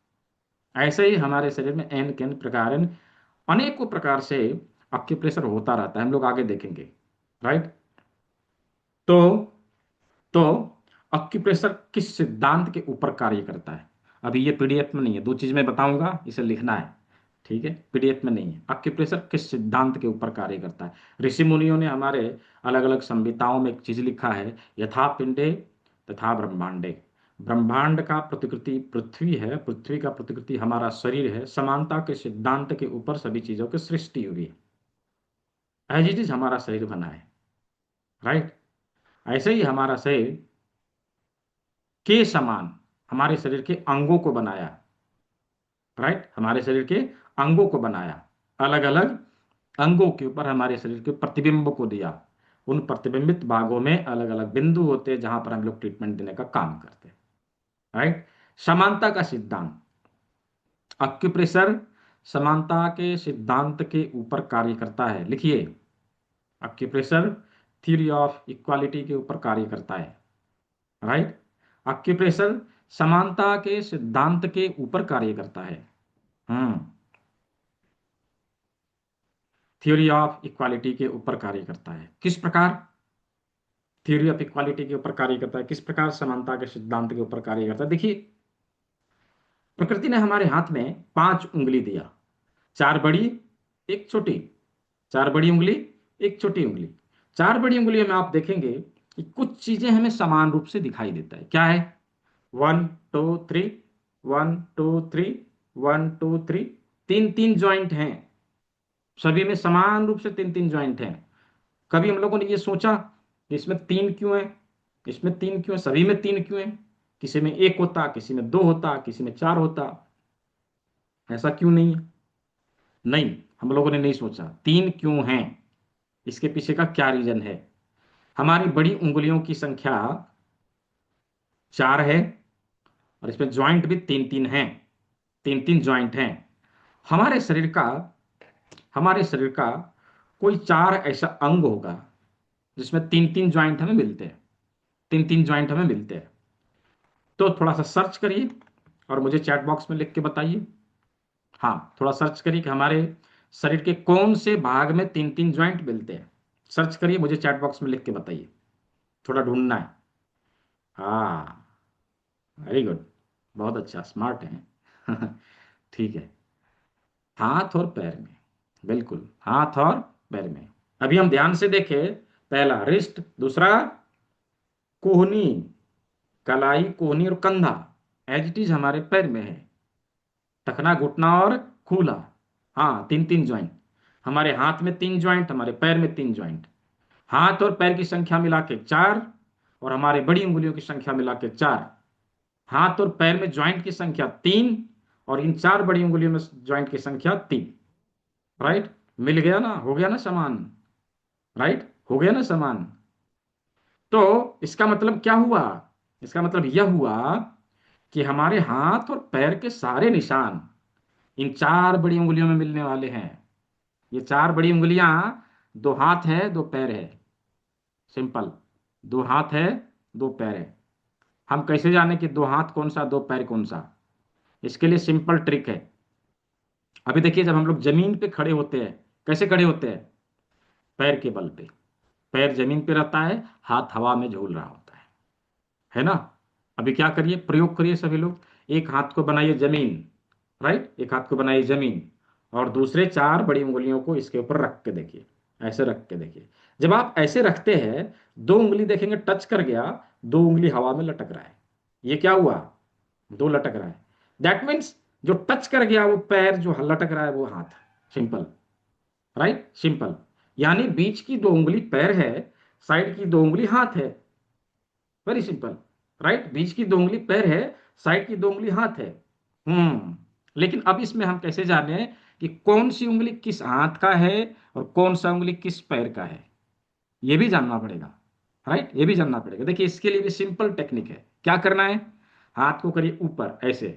ऐसे ही हमारे शरीर में एन केन प्रकार अनेकों प्रकार से अक्यूप्रेशर होता रहता है, हम लोग आगे देखेंगे। राइट। तो तो अक्यूप्रेशर किस सिद्धांत के ऊपर कार्य करता है? अभी ये पीडीएफ में नहीं है, दो चीज मैं बताऊंगा, इसे लिखना है। ठीक है, पीडीएफ में नहीं है। अक्यूप्रेशर किस सिद्धांत के ऊपर कार्य करता है? ऋषि मुनियों ने हमारे अलग अलग संहिताओं में एक चीज लिखा है, यथा पिंडे तथा ब्रह्मांडे। ब्रह्मांड का प्रतिकृति पृथ्वी है, पृथ्वी का प्रतिकृति हमारा शरीर है, समानता के सिद्धांत के ऊपर सभी चीजों की सृष्टि हुई है। एज इट इज हमारा शरीर बना है। राइट। ऐसे ही हमारा शरीर के समान हमारे शरीर के अंगों को बनाया। राइट, हमारे शरीर के अंगों को बनाया, अलग अलग अंगों के ऊपर हमारे शरीर के प्रतिबिंब को दिया। उन प्रतिबिंबित भागों में अलग अलग बिंदु होते हैं जहां पर हम लोग ट्रीटमेंट देने का काम करते हैं। राइट। समानता का सिद्धांत, अक्यूप्रेशर समानता के सिद्धांत के ऊपर कार्य करता है। लिखिए, अक्यूप्रेशर थ्योरी ऑफ इक्वालिटी के ऊपर कार्य करता है। राइट, अक्यूप्रेशर समानता के सिद्धांत के ऊपर कार्य करता है। हम्म, थ्योरी ऑफ इक्वालिटी के ऊपर कार्य करता है। किस प्रकार थ्योरी ऑफ इक्वालिटी के ऊपर कार्य करता है, किस प्रकार समानता के सिद्धांत के ऊपर कार्य करता है? देखिए, प्रकृति ने हमारे हाथ में 5 उंगली दिया, 4 बड़ी, एक छोटी। 4 बड़ी उंगली, एक छोटी उंगली। 4 बड़ी उंगलियों में आप देखेंगे कि कुछ चीजें हमें समान रूप से दिखाई देता है। क्या है? 1 2 3, 1 2 3, 1 2 3, तीन तीन ज्वाइंट हैं, सभी में समान रूप से तीन तीन ज्वाइंट हैं। कभी हम लोगों ने ये सोचा कि इसमें तीन क्यों है, इसमें तीन क्यों है, सभी में तीन क्यों है? किसी में एक होता, किसी में दो होता, किसी में चार होता, ऐसा क्यों नहीं है? नहीं, हम लोगों ने नहीं सोचा तीन क्यों हैं, इसके पीछे का क्या रीजन है। हमारी बड़ी उंगलियों की संख्या 4 है और इसमें ज्वाइंट भी तीन तीन हैं, तीन तीन ज्वाइंट हैं। हमारे शरीर का हमारे शरीर का कोई 4 ऐसा अंग होगा जिसमें तीन तीन ज्वाइंट हमें मिलते हैं, तीन तीन ज्वाइंट हमें मिलते हैं। तो थोड़ा सा सर्च करिए और मुझे चैट बॉक्स में लिख के बताइए। हाँ, थोड़ा सर्च करिए कि हमारे शरीर के कौन से भाग में तीन तीन ज्वाइंट मिलते हैं। सर्च करिए, मुझे चैट बॉक्स में लिख के बताइए, थोड़ा ढूंढना है। हाँ, वेरी गुड, बहुत अच्छा, स्मार्ट है। ठीक है, हाथ और पैर में, बिल्कुल हाथ और पैर में। अभी हम ध्यान से देखें, पहला रिस्ट, दूसरा कोहनी, कलाई, कोहनी और कंधा, एज इट इज हमारे पैर में है। टखना, घुटना और खूला, हाँ, तीन तीन ज्वाइंट। हमारे हाथ में तीन ज्वाइंट, हमारे पैर में तीन ज्वाइंट। हाथ और पैर की संख्या मिला के चार, और हमारे बड़ी उंगलियों की संख्या मिला के चार। हाथ और पैर में ज्वाइंट की संख्या तीन, और इन चार बड़ी उंगलियों में ज्वाइंट की संख्या तीन। राइट, मिल गया ना, हो गया ना समान। राइट, हो गया ना समान। तो इसका मतलब क्या हुआ? इसका मतलब यह हुआ कि हमारे हाथ और पैर के सारे निशान इन चार बड़ी उंगलियों में मिलने वाले हैं। ये चार बड़ी उंगलियां, दो हाथ है दो पैर है, सिंपल। दो हाथ है दो पैर है। हम कैसे जाने कि दो हाथ कौन सा, दो पैर कौन सा? इसके लिए सिंपल ट्रिक है। अभी देखिए, जब हम लोग जमीन पे खड़े होते हैं, कैसे खड़े होते हैं? पैर के बल पे। पैर जमीन पे रहता है, हाथ हवा में झूल रहा होता है ना? अभी क्या करिए, प्रयोग करिए सभी लोग। एक हाथ को बनाइए जमीन, राइट, एक हाथ को बनाइए जमीन, और दूसरे चार बड़ी उंगलियों को इसके ऊपर रख के देखिए, ऐसे रख के देखिए। जब आप ऐसे रखते हैं, दो उंगली देखेंगे टच कर गया, दो उंगली हवा में लटक रहा है। ये क्या हुआ? दो लटक रहा है। दैट मीन्स जो टच कर गया वो पैर, जो लटक रहा है वो हाथ। Simple, right, simple. यानी बीच की दो उंगली पैर है, साइड की दो उंगली हाथ है। Very simple, right. बीच की दो उंगली पैर है, साइड की दो उंगली हाथ है। लेकिन अब इसमें हम कैसे जाने कि कौन सी उंगली किस हाथ का है और कौन सा उंगली किस पैर का है? ये भी जानना पड़ेगा, राइट, ये भी जानना पड़ेगा। देखिए, इसके लिए भी सिंपल टेक्निक है। क्या करना है? हाथ को करिए ऊपर ऐसे,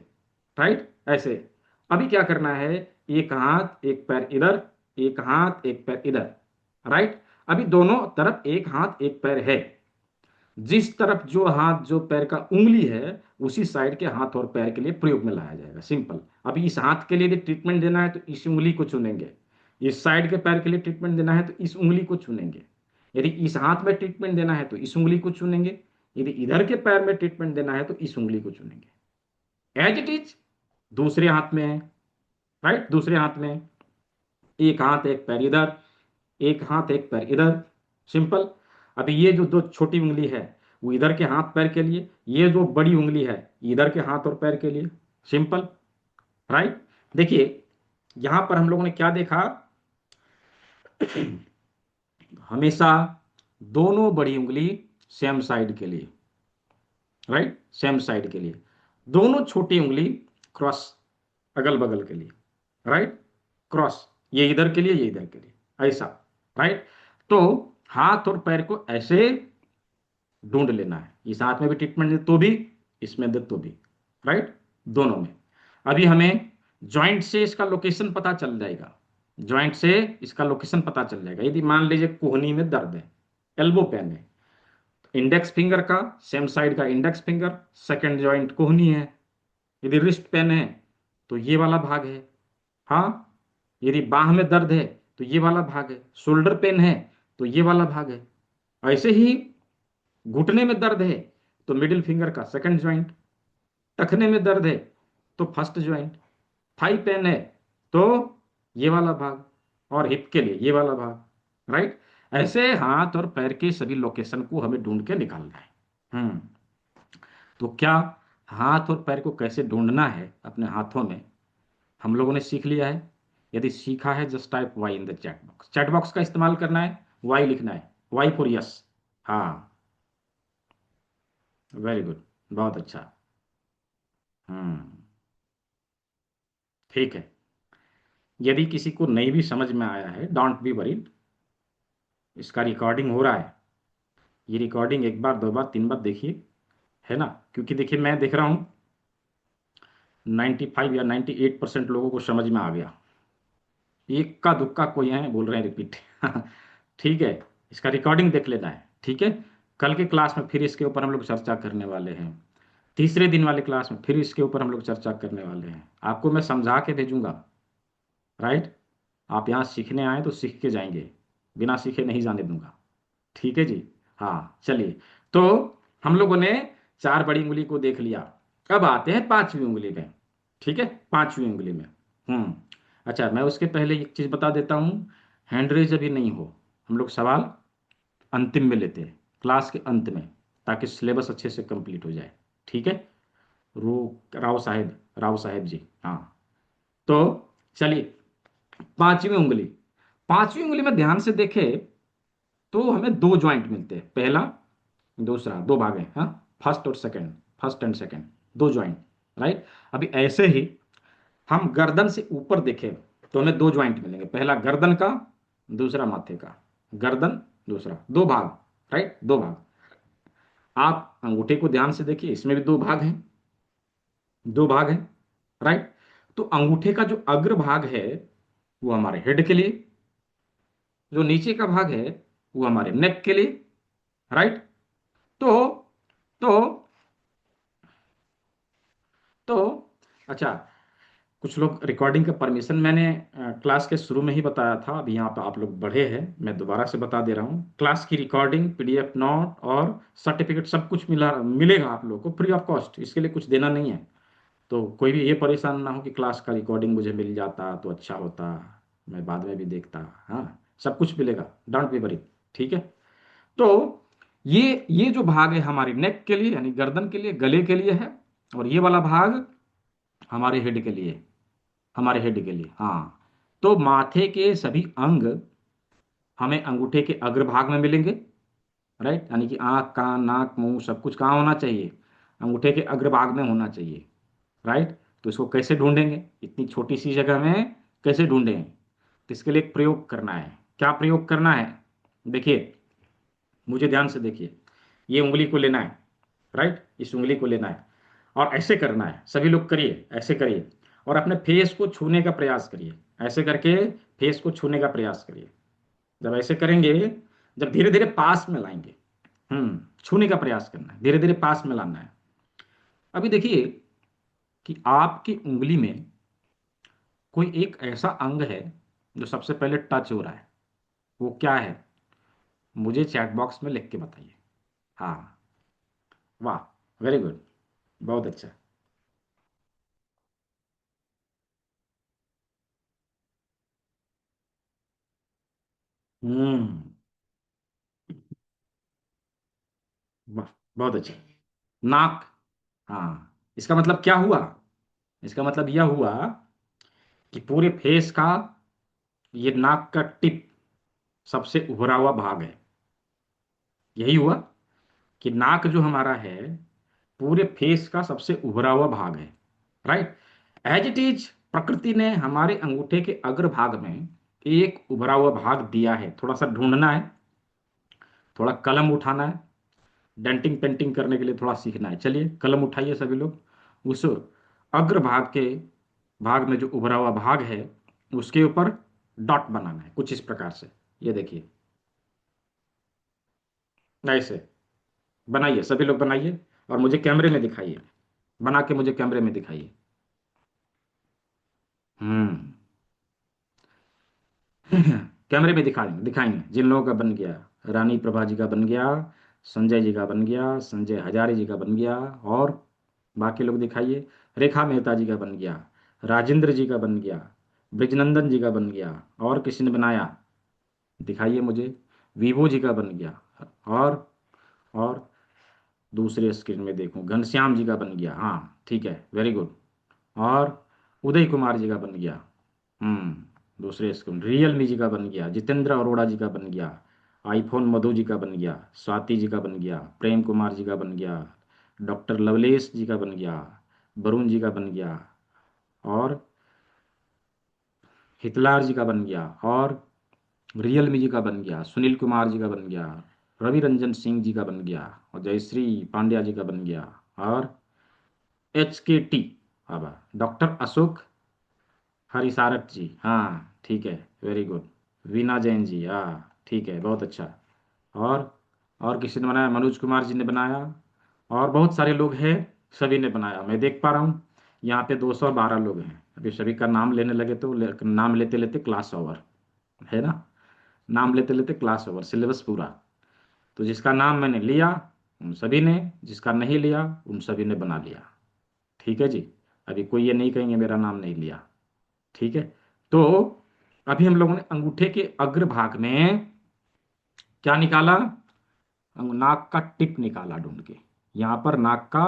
राइट, ऐसे। अभी क्या करना है? एक हाथ एक पैर इधर, एक हाथ एक पैर इधर, राइट। अभी दोनों तरफ एक हाथ एक पैर है। जिस तरफ जो हाथ जो पैर का उंगली है, उसी साइड के हाथ और पैर के लिए प्रयोग में लाया जाएगा, सिंपल। अभी इस हाथ के लिए यदि ट्रीटमेंट देना है तो इस उंगली को चुनेंगे। इस साइड के पैर के लिए ट्रीटमेंट देना है तो इस उंगली को चुनेंगे। यदि इस हाथ में ट्रीटमेंट देना है तो इस उंगली को चुनेंगे। यदि इधर के पैर में ट्रीटमेंट देना है तो इस उंगली को चुनेंगे। एज इट इज दूसरे हाथ में है, राइट। दूसरे हाथ में एक हाथ एक पैर इधर, एक हाथ एक पैर इधर, सिंपल। अभी ये जो दो छोटी उंगली है वो इधर के हाथ पैर के लिए, ये जो बड़ी उंगली है इधर के हाथ और पैर के लिए, सिंपल, राइट। देखिए, यहां पर हम लोगों ने क्या देखा? हमेशा दोनों बड़ी उंगली सेम साइड के लिए, राइट, सेम साइड के लिए। दोनों छोटी उंगली क्रॉस, अगल बगल के लिए, राइट, क्रॉस। ये इधर के लिए, ये इधर के लिए, ऐसा, राइट। तो हाथ और पैर को ऐसे ढूंढ लेना है। इस हाथ में भी ट्रीटमेंट दे तो भी, इसमें दे तो भी, राइट, दोनों में। अभी हमें जॉइंट से इसका लोकेशन पता चल जाएगा। जॉइंट से इसका लोकेशन पता चल जाएगा। यदि मान लीजिए कोहनी में दर्द है, एल्बो पेन है, इंडेक्स फिंगर का सेम साइड का इंडेक्स फिंगर, सेकंड जॉइंट कोहनी है। यदि रिस्ट पेन है तो ये वाला भाग है, हाँ। यदि बाह में दर्द है तो ये वाला भाग है। शोल्डर पेन है तो ये वाला भाग है। ऐसे ही घुटने में दर्द है तो मिडिल फिंगर का सेकंड ज्वाइंट, टखने में दर्द है तो फर्स्ट ज्वाइंट, थाई पेन है तो ये वाला भाग, और हिप के लिए ये वाला भाग, राइट। ऐसे हाथ और पैर के सभी लोकेशन को हमें ढूंढ के निकालना है। हम्म तो क्या हाथ और पैर को कैसे ढूंढना है अपने हाथों में, हम लोगों ने सीख लिया है। यदि सीखा है, just type Y in the chat box. Chat box का इस्तेमाल करना है, वाई लिखना है, वाई फॉर यस। हाँ, वेरी गुड, बहुत अच्छा। हम्म ठीक है। यदि किसी को नहीं भी समझ में आया है, डोंट बी वरीड। इसका रिकॉर्डिंग हो रहा है। ये रिकॉर्डिंग एक बार दो बार तीन बार देखिए, है ना? क्योंकि देखिए, मैं देख रहा हूँ 95 या 98% लोगों को समझ में आ गया। एक का दुक्का कोई है बोल रहे हैं रिपीट। ठीक है, इसका रिकॉर्डिंग देख लेना है, ठीक है। कल के क्लास में फिर इसके ऊपर हम लोग चर्चा करने वाले हैं। तीसरे दिन वाले क्लास में फिर इसके ऊपर हम लोग चर्चा करने वाले हैं। आपको मैं समझा के भेजूंगा, राइट। आप यहाँ सीखने आए तो सीख के जाएंगे, बिना सीखे नहीं जाने दूंगा, ठीक है जी। हाँ, चलिए। तो हम लोगों ने 4 बड़ी उंगली को देख लिया। अब आते हैं 5वीं उंगली में। ठीक है, 5वीं उंगली में। अच्छा, मैं उसके पहले एक चीज बता देता हूँ। हैंड रेज अभी नहीं हो, हम लोग सवाल अंतिम में लेते हैं, क्लास के अंत में, ताकि सिलेबस अच्छे से कंप्लीट हो जाए। ठीक है। रो राव साहेब जी, हाँ। तो चलिए, 5वीं उंगली। 5वीं उंगली में ध्यान से देखे तो हमें दो ज्वाइंट मिलते हैं, पहला दूसरा, दो भाग हैं, हाँ। फर्स्ट और सेकंड, फर्स्ट एंड सेकंड, दो ज्वाइंट। राइट। अभी ऐसे ही हम गर्दन से ऊपर देखें तो हमें दो ज्वाइंट मिलेंगे, पहला गर्दन का, दूसरा माथे का। गर्दन, दूसरा, दो भाग। राइट, दो भाग। आप अंगूठे को ध्यान से देखिए, इसमें भी दो भाग हैं, दो भाग हैं। राइट। तो अंगूठे का जो अग्र भाग है वो हमारे हेड के लिए, जो नीचे का भाग है वो हमारे नेक के लिए। राइट। तो तो तो अच्छा, कुछ लोग रिकॉर्डिंग का परमिशन मैंने क्लास के शुरू में ही बताया था, अभी यहाँ पे आप लोग बढ़े हैं, मैं दोबारा से बता दे रहा हूँ। क्लास की रिकॉर्डिंग, पीडीएफ नोट और सर्टिफिकेट सब कुछ मिलेगा आप लोगों को फ्री ऑफ कॉस्ट, इसके लिए कुछ देना नहीं है। तो कोई भी ये परेशान ना हो कि क्लास का रिकॉर्डिंग मुझे मिल जाता तो अच्छा होता, मैं बाद में भी देखता। हाँ, सब कुछ मिलेगा, डोंट बी वरी। ठीक है। तो ये जो भाग है हमारी नेक के लिए, यानी गर्दन के लिए, गले के लिए है, और ये वाला भाग हमारे हेड के लिए, हमारे हेड के लिए, हाँ। तो माथे के सभी अंग हमें अंगूठे के अग्रभाग में मिलेंगे। राइट, यानी कि आंख, कान, नाक, मुंह सब कुछ कहाँ होना चाहिए? अंगूठे के अग्रभाग में होना चाहिए। राइट। तो इसको कैसे ढूंढेंगे इतनी छोटी सी जगह में? कैसे ढूंढेंगे? तो इसके लिए एक प्रयोग करना है। क्या प्रयोग करना है? देखिए, मुझे ध्यान से देखिए, ये उंगली को लेना है। राइट, इस उंगली को लेना है और ऐसे करना है। सभी लोग करिए, ऐसे करिए, और अपने फेस को छूने का प्रयास करिए। ऐसे करके फेस को छूने का प्रयास करिए। जब ऐसे करेंगे, जब धीरे धीरे पास में लाएंगे, छूने का प्रयास करना है, धीरे धीरे पास में लाना है। अभी देखिए कि आपकी उंगली में कोई एक ऐसा अंग है जो सबसे पहले टच हो रहा है, वो क्या है? मुझे चैट बॉक्स में लिख के बताइए। हाँ, वाह, वेरी गुड, बहुत अच्छा। हम्म, वाह, बहुत अच्छा। नाक। हाँ, इसका मतलब क्या हुआ? इसका मतलब यह हुआ कि पूरे फेस का ये नाक का टिप सबसे उभरा हुआ भाग है। यही हुआ कि नाक जो हमारा है पूरे फेस का सबसे उभरा हुआ भाग है। राइट। एज इट इज प्रकृति ने हमारे अंगूठे के अग्रभाग में एक उभरा हुआ भाग दिया है, थोड़ा सा ढूंढना है, थोड़ा कलम उठाना है, डेंटिंग पेंटिंग करने के लिए थोड़ा सीखना है। चलिए, कलम उठाइए सभी लोग, उस अग्रभाग के भाग में जो उभरा हुआ भाग है उसके ऊपर डॉट बनाना है कुछ इस प्रकार से। ये देखिए, ऐसे बनाइए, सभी लोग बनाइए और मुझे कैमरे में दिखाइए, बना के मुझे कैमरे में दिखाइए। हम्म। कैमरे में दिखाएंगे, दिखाएंगे जिन लोगों का बन गया। रानी प्रभा जी का बन गया, संजय जी का बन गया, संजय हजारे जी का बन गया, और बाकी लोग दिखाइए। रेखा मेहता जी का बन गया, राजेंद्र जी का बन गया, ब्रिजनंदन जी का बन गया, और किसी ने बनाया? दिखाइए मुझे। वीवो जी का बन गया, और दूसरे स्क्रीन में देखूं, घनश्याम जी का बन गया, हाँ ठीक है, वेरी गुड। और उदय कुमार जी का बन गया, दूसरे स्क्रीन। रियलमी जी का बन गया, जितेंद्र अरोड़ा जी का बन गया, आईफोन मधु जी का बन गया, स्वाति जी का बन गया, प्रेम कुमार जी का बन गया, डॉक्टर लवलेश जी का बन गया, वरुण जी का बन गया, और हितलार जी का बन गया, और रियलमी जी का बन गया, सुनील कुमार जी का बन गया, रवि रंजन सिंह जी का बन गया, और जयश्री पांड्या जी का बन गया, और HKT, अब डॉक्टर अशोक हरिसारट जी, हाँ ठीक है, वेरी गुड। वीना जैन जी, हाँ ठीक है, बहुत अच्छा। और और किसी ने बनाया? मनोज कुमार जी ने बनाया, और बहुत सारे लोग हैं, सभी ने बनाया, मैं देख पा रहा हूँ। यहाँ पे 212 लोग हैं। अभी सभी का नाम लेने लगे तो नाम लेते लेते क्लास ओवर, है ना? नाम लेते लेते क्लास ओवर, सिलेबस पूरा। तो जिसका नाम मैंने लिया उन सभी ने, जिसका नहीं लिया उन सभी ने बना लिया। ठीक है जी। अभी कोई ये नहीं कहेंगे मेरा नाम नहीं लिया। ठीक है। तो अभी हम लोगों ने अंगूठे के अग्रभाग में क्या निकाला? नाक का टिप निकाला ढूंढ के। यहाँ पर नाक का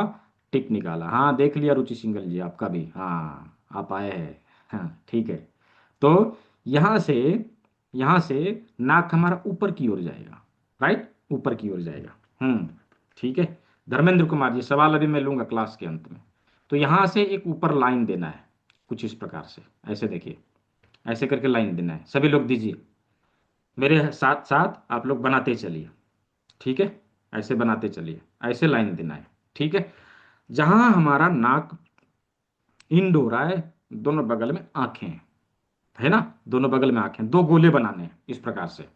टिप निकाला। हाँ, देख लिया रुचि सिंगल जी आपका भी, हाँ आप आए हैं। हाँ ठीक है। तो यहाँ से यहाँ से नाक हमारा ऊपर की ओर जाएगा, राइट, ऊपर की ओर जाएगा। ठीक है। धर्मेंद्र कुमार जी, सवाल अभी मैं लूंगा क्लास के अंत में। तो यहाँ से एक ऊपर लाइन देना है कुछ इस प्रकार से, ऐसे देखिए, ऐसे करके लाइन देना है। सभी लोग दीजिए, मेरे साथ साथ आप लोग बनाते चलिए। ठीक है, ऐसे बनाते चलिए, ऐसे लाइन देना है। ठीक है। जहां हमारा नाक इंड हो रहा है, दोनों बगल में आंखें हैं, है ना, दोनों बगल में आंखें, दो गोले बनाने हैं इस प्रकार से।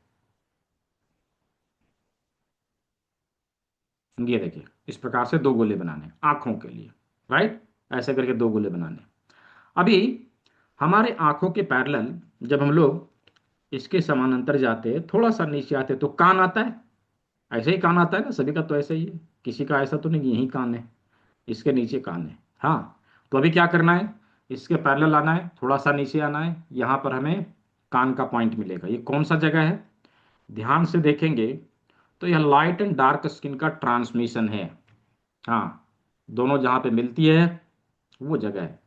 ये देखिए, इस प्रकार से दो गोले बनाने हैं आंखों के लिए, राइट, ऐसे करके दो गोले बनाने हैं। अभी हमारे आंखों के पैरेलल जब हम लोग इसके समानांतर जाते हैं, थोड़ा सा नीचे आते हैं, तो कान आता है। ऐसे ही कान आता है ना, सभी का तो ऐसे ही है, किसी का ऐसा तो नहीं कि यही कान है, इसके नीचे कान है। हाँ, तो अभी क्या करना है, इसके पैरेलल आना है, थोड़ा सा नीचे आना है, यहाँ पर हमें कान का पॉइंट मिलेगा। ये कौन सा जगह है? ध्यान से देखेंगे तो यह लाइट एंड डार्क स्किन का ट्रांसमिशन है। हाँ, दोनों जहाँ पे मिलती है वो जगह है।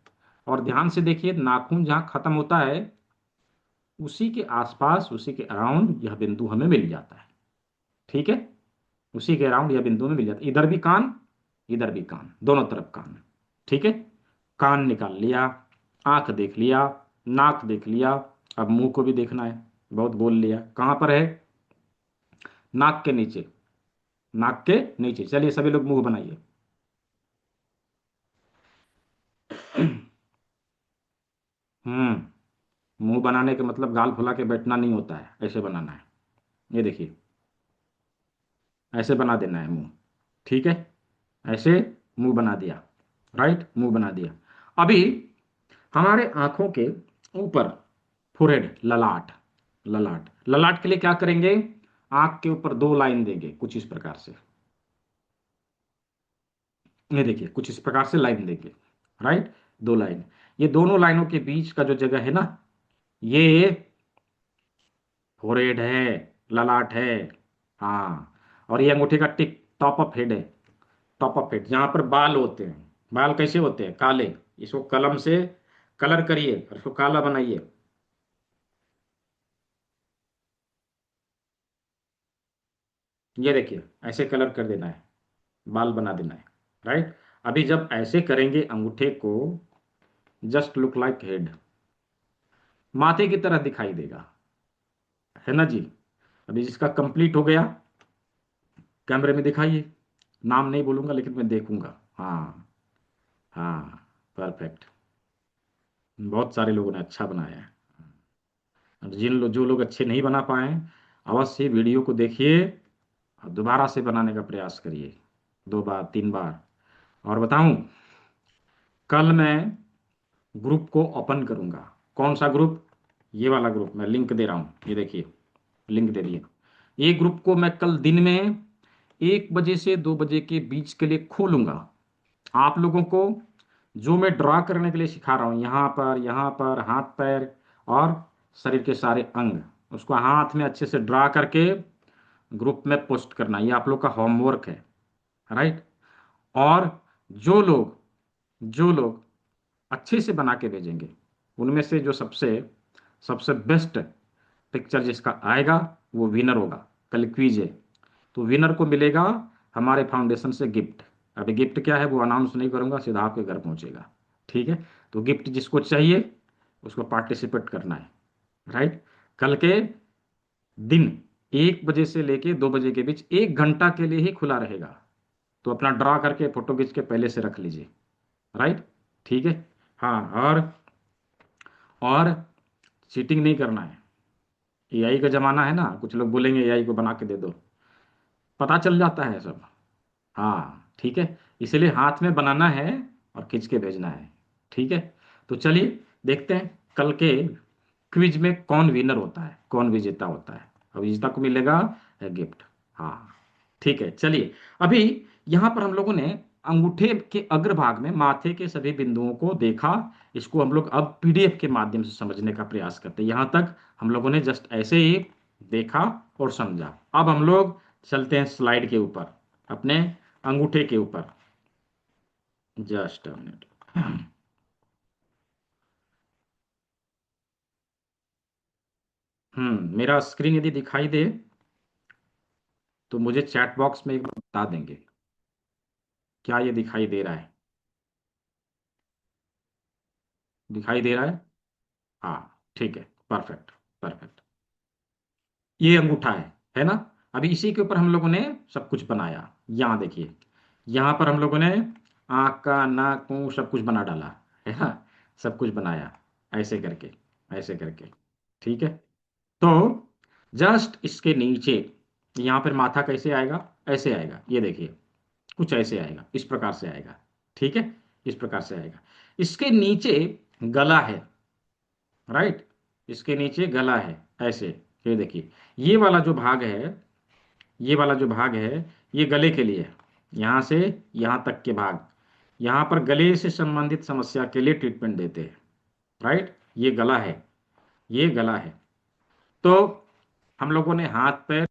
और ध्यान से देखिए, नाखून जहाँ खत्म होता है उसी के आसपास, उसी के अराउंड यह बिंदु हमें मिल जाता है। ठीक है, उसी के अराउंड यह बिंदु में मिल जाता है। इधर भी कान, इधर भी कान, दोनों तरफ कान। ठीक है। कान निकाल लिया, आंख देख लिया, नाक देख लिया, अब मुंह को भी देखना है। बहुत बोल लिया, कहाँ पर है? नाक के नीचे, नाक के नीचे। चलिए सभी लोग मुंह बनाइए। मुंह बनाने के मतलब गाल फुला के बैठना नहीं होता है, ऐसे बनाना है। ये देखिए, ऐसे बना देना है मुंह। ठीक है, ऐसे मुंह बना दिया, राइट, मुंह बना दिया। अभी हमारे आंखों के ऊपर फोrehead, ललाट, ललाट, ललाट के लिए क्या करेंगे? आंख के ऊपर दो लाइन देंगे कुछ इस प्रकार से। ये देखिए, कुछ इस प्रकार से लाइन देंगे, राइट, दो लाइन। ये दोनों लाइनों के बीच का जो जगह है ना, ये फोrehead है, ललाट है। हाँ, और ये अंगूठे का टिप, टॉप ऑफ हेड है। टॉप ऑफ हेड, जहां पर बाल होते हैं। बाल कैसे होते हैं? काले। इसको कलम से कलर करिए और इसको काला बनाइए। ये देखिए, ऐसे कलर कर देना है, बाल बना देना है, राइट। अभी जब ऐसे करेंगे अंगूठे को, जस्ट लुक लाइक हेड, माथे की तरह दिखाई देगा, है ना जी। अभी जिसका कंप्लीट हो गया, कैमरे में दिखाइए। नाम नहीं बोलूंगा लेकिन मैं देखूंगा। हाँ, हाँ, परफेक्ट। बहुत सारे लोगों ने अच्छा बनाया है। और जो लोग अच्छे नहीं बना पाए हैं, अवश्य वीडियो को देखिए और दोबारा से बनाने का प्रयास करिए, दो बार तीन बार। और बताऊं, कल मैं ग्रुप को ओपन करूंगा। कौन सा ग्रुप? ये वाला ग्रुप, मैं लिंक दे रहा हूँ, ये देखिए, लिंक दे दिया। ये ग्रुप को मैं कल दिन में 1 बजे से 2 बजे के बीच के लिए खोलूंगा। आप लोगों को जो मैं ड्रा करने के लिए सिखा रहा हूँ, यहाँ पर हाथ पैर और शरीर के सारे अंग, उसको हाथ में अच्छे से ड्रा करके ग्रुप में पोस्ट करना, ये आप लोग का होमवर्क है, राइट। और जो लोग जो लोग अच्छे से बना के भेजेंगे, उनमें से जो सबसे सबसे बेस्ट पिक्चर जिसका आएगा वो विनर होगा। कल क्विज है, तो विनर को मिलेगा हमारे फाउंडेशन से गिफ्ट। अभी गिफ्ट क्या है वो अनाउंस नहीं करूंगा, सीधा आपके घर पहुंचेगा। ठीक है। तो गिफ्ट जिसको चाहिए उसको पार्टिसिपेट करना है, राइट। कल के दिन 1 बजे से लेके 2 बजे के बीच 1 घंटा के लिए ही खुला रहेगा। तो अपना ड्रा करके फोटो खींच के पहले से रख लीजिए, राइट। ठीक है। हाँ, और चीटिंग नहीं करना है। एआई का जमाना है ना, कुछ लोग बोलेंगे एआई को बना के दे दो, पता चल जाता है सब। हाँ ठीक है, इसलिए हाथ में बनाना है और खींच के भेजना है। ठीक है। तो चलिए देखते हैं कल के क्विज में कौन विनर होता है, कौन विजेता होता है। अब विजेता को मिलेगा गिफ्ट। हाँ ठीक है, चलिए। अभी यहां पर हम लोगों ने अंगूठे के अग्रभाग में माथे के सभी बिंदुओं को देखा। इसको हम लोग अब पीडीएफ के माध्यम से समझने का प्रयास करते हैं। यहां तक हम लोगों ने जस्ट ऐसे ही देखा और समझा। अब हम लोग चलते हैं स्लाइड के ऊपर, अपने अंगूठे के ऊपर। Just a minute. मेरा स्क्रीन यदि दिखाई दे तो मुझे चैट बॉक्स में एक बार बता देंगे, क्या ये दिखाई दे रहा है? दिखाई दे रहा है? हाँ, ठीक है, परफेक्ट। परफेक्ट। ये अंगूठा है ना? अभी इसी के ऊपर हम लोगों ने सब कुछ बनाया। यहाँ देखिए, यहाँ पर हम लोगों ने आँख का, नाक, मुंह सब कुछ बना डाला, है ना? सब कुछ बनाया, ऐसे करके, ऐसे करके। ठीक है। तो जस्ट इसके नीचे यहाँ पर माथा कैसे आएगा? ऐसे आएगा, ये देखिए, कुछ ऐसे आएगा, इस प्रकार से आएगा। ठीक है, इस प्रकार से आएगा। इसके नीचे गला है, राइट? इसके नीचे गला है, ऐसे। ये देखिए, ये वाला जो भाग है, ये वाला जो भाग है, ये गले के लिए है। यहाँ से यहाँ तक के भाग, यहाँ पर गले से संबंधित समस्या के लिए ट्रीटमेंट देते हैं, राइट? ये गला है, ये गला है। तो हम लोगों ने हाथ पैर,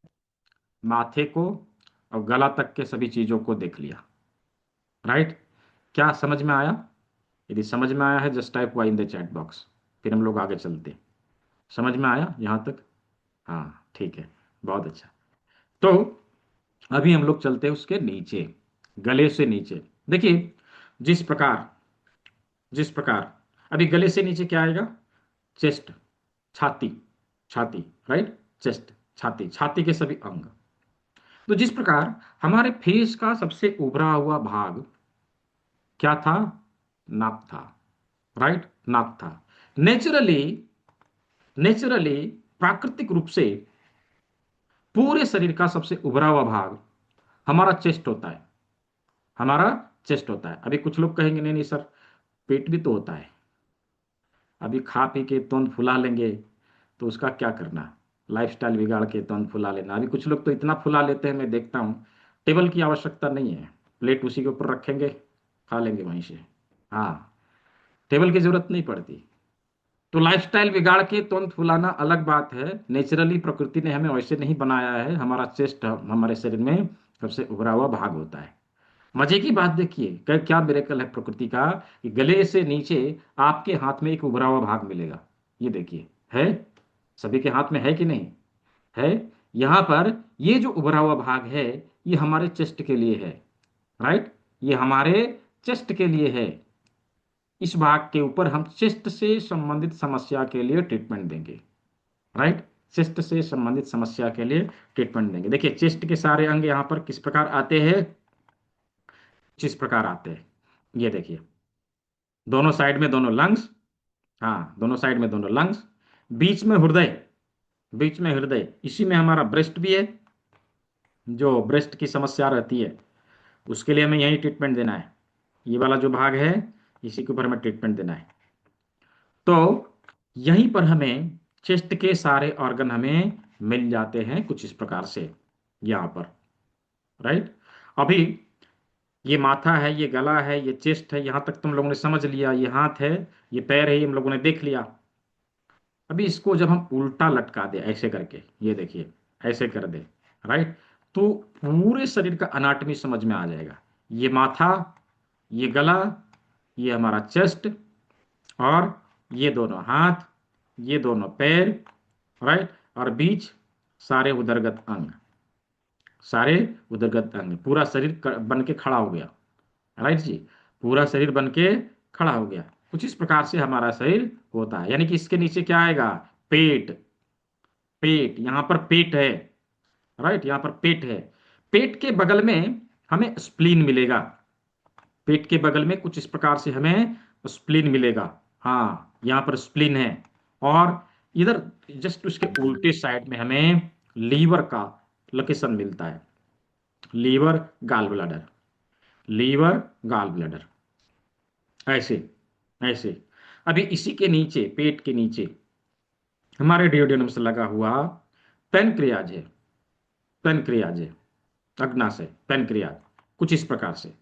माथे को और गला तक के सभी चीजों को देख लिया, राइट? क्या समझ में आया? यदि समझ में आया है, just type Y in the chat box, फिर हम लोग आगे चलते हैं। समझ में आया यहाँ तक? हाँ, ठीक है, बहुत अच्छा। तो अभी हम लोग चलते हैं उसके नीचे, गले से नीचे। देखिए, जिस प्रकार, जिस प्रकार अभी गले से नीचे क्या आएगा? चेस्ट, छाती, छाती, राइट? चेस्ट, छाती, छाती के सभी अंग। तो जिस प्रकार हमारे फेस का सबसे उभरा हुआ भाग क्या था? नाक था, राइट? नाक था। नेचुरली, नेचुरली, प्राकृतिक रूप से पूरे शरीर का सबसे उभरा हुआ भाग हमारा चेस्ट होता है, हमारा चेस्ट होता है। अभी कुछ लोग कहेंगे नहीं नहीं सर, पेट भी तो होता है। अभी खा पी के तुरंत फुला लेंगे तो उसका क्या करना? लाइफस्टाइल बिगाड़ के तुरंत फुला लेना। अभी कुछ लोग तो इतना फुला लेते हैं, मैं देखता हूँ, टेबल की आवश्यकता नहीं है, प्लेट उसी के ऊपर रखेंगे, खा लेंगे वहीं से। हाँ, टेबल की जरूरत नहीं पड़ती। तो लाइफस्टाइल बिगाड़ के तुरंत फुलाना अलग बात है। नेचुरली प्रकृति ने हमें वैसे नहीं बनाया है। हमारा चेस्ट हमारे शरीर में सबसे उभरा हुआ भाग होता है। मजे की बात देखिए, क्या मिरेकल है प्रकृति का, कि गले से नीचे आपके हाथ में एक उभरा हुआ भाग मिलेगा। ये देखिए, है, सभी के हाथ में है कि नहीं? है। यहां पर ये जो उभरा हुआ भाग है, ये हमारे चेस्ट के लिए है, राइट? ये हमारे चेस्ट के लिए है। इस भाग के ऊपर हम चेस्ट से संबंधित समस्या के लिए ट्रीटमेंट देंगे, राइट? चेस्ट से संबंधित समस्या के लिए ट्रीटमेंट देंगे। देखिए, चेस्ट के सारे अंग यहाँ पर किस प्रकार आते हैं? किस प्रकार आते हैं, ये देखिए, दोनों साइड में दोनों लंग्स, हाँ, दोनों साइड में दोनों लंग्स, बीच में हृदय, बीच में हृदय, इसी में हमारा ब्रेस्ट भी है। जो ब्रेस्ट की समस्या रहती है उसके लिए हमें यही ट्रीटमेंट देना है। ये वाला जो भाग है, इसी के ऊपर हमें ट्रीटमेंट देना है। तो यहीं पर हमें चेस्ट के सारे ऑर्गन हमें मिल जाते हैं कुछ इस प्रकार से, यहाँ पर, राइट? अभी ये माथा है, ये गला है, ये चेस्ट है, यहां तक तुम लोगों ने समझ लिया। ये हाथ है, ये पैर है, ये हम लोगों ने देख लिया। अभी इसको जब हम उल्टा लटका दे ऐसे करके, ये देखिए, ऐसे कर दे, राइट? तो पूरे शरीर का अनाटमी समझ में आ जाएगा। ये माथा, ये गला, ये हमारा चेस्ट, और ये दोनों हाथ, ये दोनों पैर, राइट? और बीच सारे उदरगत अंग, सारे उदरगत अंग, पूरा शरीर बन के खड़ा हो गया, राइट जी? पूरा शरीर बन के खड़ा हो गया। कुछ इस प्रकार से हमारा शरीर होता है। यानी कि इसके नीचे क्या आएगा? पेट, पेट, यहां पर पेट है, राइट? यहां पर पेट है। पेट के बगल में हमें स्प्लीन मिलेगा। पेट के बगल में कुछ इस प्रकार से हमें स्प्लीन मिलेगा। हाँ, यहाँ पर स्प्लीन है। और इधर जस्ट उसके उल्टे साइड में हमें लीवर का लोकेशन मिलता है। Liver, gall bladder, liver, gall bladder, ऐसे, ऐसे। अभी इसी के नीचे, पेट के नीचे हमारे डियोडेनम से लगा हुआ पेनक्रियाज है, पेनक्रियाज है, अग्नाशय, पैनक्रियाज, कुछ इस प्रकार से।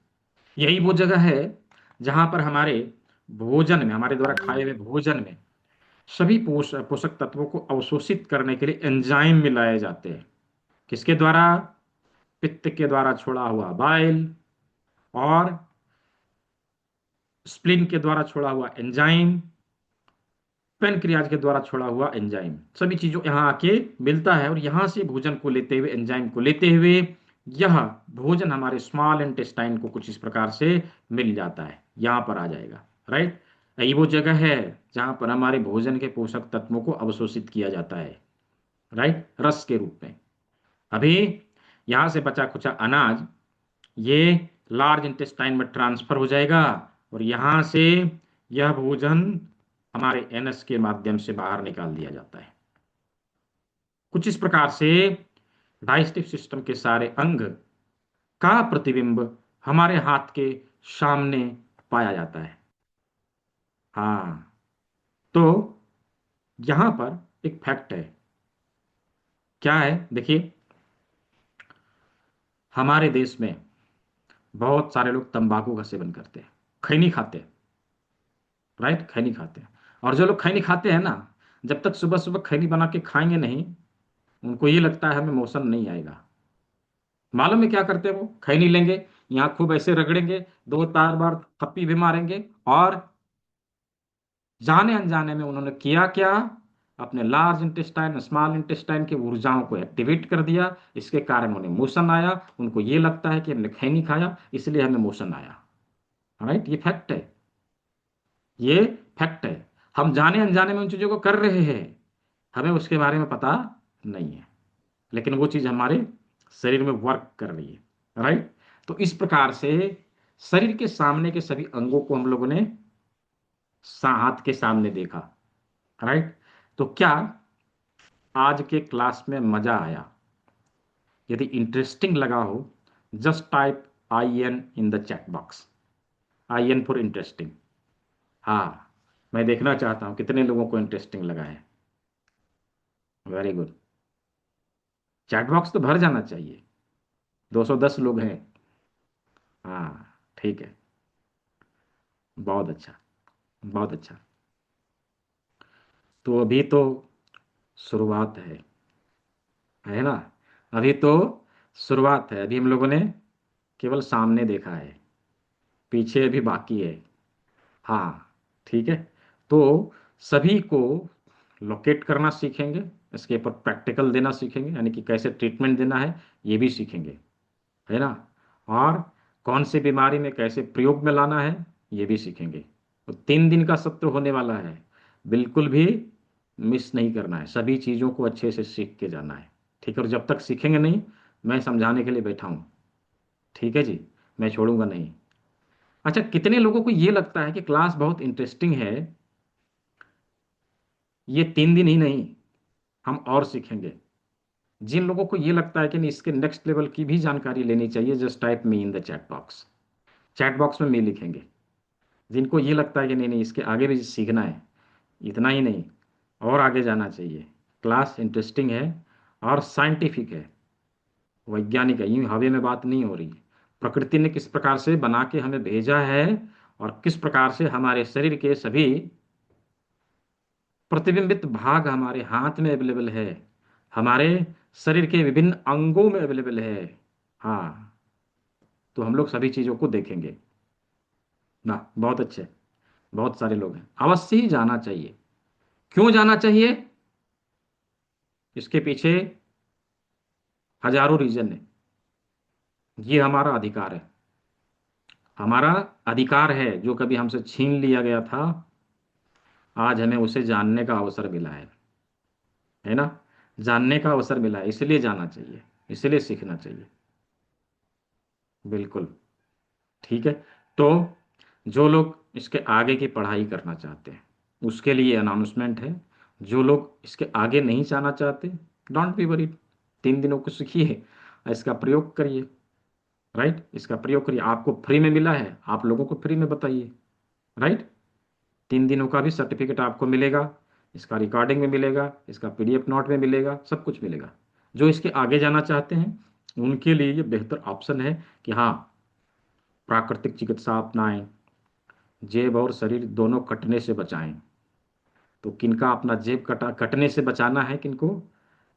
यही वो जगह है जहां पर हमारे भोजन में, हमारे द्वारा खाए हुए भोजन में सभी पोषक तत्वों को अवशोषित करने के लिए एंजाइम मिलाए जाते हैं। किसके द्वारा? पित्त के द्वारा छोड़ा हुआ बाइल और स्प्लीन के द्वारा छोड़ा हुआ एंजाइम, पेनक्रियाज के द्वारा छोड़ा हुआ एंजाइम, सभी चीजों यहाँ आके मिलता है और यहां से भोजन को लेते हुए, एंजाइम को लेते हुए यह भोजन हमारे स्मॉल इंटेस्टाइन को कुछ इस प्रकार से मिल जाता है, यहां पर आ जाएगा। राइट, यही वो जगह है जहां पर हमारे भोजन के पोषक तत्वों को अवशोषित किया जाता है, राइट, रस के रूप में। अभी यहां से बचा खुचा अनाज ये लार्ज इंटेस्टाइन में ट्रांसफर हो जाएगा और यहां से यह भोजन हमारे एनएस के माध्यम से बाहर निकाल दिया जाता है। कुछ इस प्रकार से डाइजेस्टिव सिस्टम के सारे अंग का प्रतिबिंब हमारे हाथ के सामने पाया जाता है। हाँ, तो यहां पर एक फैक्ट है। क्या है? देखिए, हमारे देश में बहुत सारे लोग तंबाकू का सेवन करते हैं, खैनी खाते हैं, राइट, खैनी खाते हैं। और जो लोग खैनी खाते हैं ना, जब तक सुबह सुबह खैनी बना के खाएंगे नहीं, उनको ये लगता है हमें मोशन नहीं आएगा। मालूम है क्या करते हैं? वो खैनी लेंगे, यहाँ खूब ऐसे रगड़ेंगे, दो चार बार थप्पी भी मारेंगे और जाने अनजाने में उन्होंने किया क्या? अपने लार्ज इंटेस्टाइन, स्मॉल इंटेस्टाइन की ऊर्जाओं को एक्टिवेट कर दिया। इसके कारण उन्हें मोशन आया। उनको ये लगता है कि हमने खैनी खाया इसलिए हमें मोशन आया। राइट, ये फैक्ट है, ये फैक्ट है। हम जाने अनजाने में उन चीजों को कर रहे हैं, हमें उसके बारे में पता नहीं है, लेकिन वो चीज हमारे शरीर में वर्क कर रही है। राइट, तो इस प्रकार से शरीर के सामने के सभी अंगों को हम लोगों ने हाथ के सामने देखा। राइट, तो क्या आज के क्लास में मजा आया? यदि इंटरेस्टिंग लगा हो, just type IN in the chat box. IN for interesting. हाँ, मैं देखना चाहता हूं कितने लोगों को इंटरेस्टिंग लगा है। Very good. चैट बॉक्स तो भर जाना चाहिए, 210 लोग हैं। हाँ, ठीक है, बहुत अच्छा, बहुत अच्छा। तो अभी तो शुरुआत है ना? अभी तो शुरुआत है। अभी हम लोगों ने केवल सामने देखा है, पीछे अभी बाकी है। हाँ, ठीक है। तो सभी को लोकेट करना सीखेंगे, इसके ऊपर प्रैक्टिकल देना सीखेंगे, यानी कि कैसे ट्रीटमेंट देना है ये भी सीखेंगे, है ना? और कौन सी बीमारी में कैसे प्रयोग में लाना है ये भी सीखेंगे। तो 3 दिन का सत्र होने वाला है, बिल्कुल भी मिस नहीं करना है। सभी चीज़ों को अच्छे से सीख के जाना है, ठीक है? और जब तक सीखेंगे नहीं, मैं समझाने के लिए बैठा हूँ, ठीक है जी, मैं छोड़ूंगा नहीं। अच्छा, कितने लोगों को ये लगता है कि क्लास बहुत इंटरेस्टिंग है? ये 3 दिन ही नहीं, हम और सीखेंगे। जिन लोगों को ये लगता है कि नहीं, इसके नेक्स्ट लेवल की भी जानकारी लेनी चाहिए, just type me in the chat box. Chat box में मी लिखेंगे। जिनको ये लगता है कि नहीं नहीं, इसके आगे भी सीखना है, इतना ही नहीं और आगे जाना चाहिए, क्लास इंटरेस्टिंग है और साइंटिफिक है, वैज्ञानिक है, यूं हवा में बात नहीं हो रही। प्रकृति ने किस प्रकार से बना के हमें भेजा है और किस प्रकार से हमारे शरीर के सभी प्रतिबिंबित भाग हमारे हाथ में अवेलेबल है, हमारे शरीर के विभिन्न अंगों में अवेलेबल है। हाँ, तो हम लोग सभी चीजों को देखेंगे ना। बहुत अच्छे, बहुत सारे लोग हैं, अवश्य ही जाना चाहिए। क्यों जाना चाहिए? इसके पीछे हजारों रीजन है। ये हमारा अधिकार है, हमारा अधिकार है जो कभी हमसे छीन लिया गया था। आज हमें उसे जानने का अवसर मिला है ना? जानने का अवसर मिला है, इसलिए जाना चाहिए, इसलिए सीखना चाहिए। बिल्कुल, ठीक है। तो जो लोग इसके आगे की पढ़ाई करना चाहते हैं उसके लिए अनाउंसमेंट है। जो लोग इसके आगे नहीं जाना चाहते, डोंट बी वरीड, 3 दिनों को सीखिए, इसका प्रयोग करिए। राइट, इसका प्रयोग करिए। आपको फ्री में मिला है, आप लोगों को फ्री में बताइए। राइट, 3 दिनों का भी सर्टिफिकेट आपको मिलेगा, इसका रिकॉर्डिंग में मिलेगा, इसका PDF नोट में मिलेगा, सब कुछ मिलेगा। जो इसके आगे जाना चाहते हैं उनके लिए ये बेहतर ऑप्शन है कि हाँ, प्राकृतिक चिकित्सा अपनाएं, जेब और शरीर दोनों कटने से बचाएं। तो किनका अपना जेब कटने से बचाना है, किनको,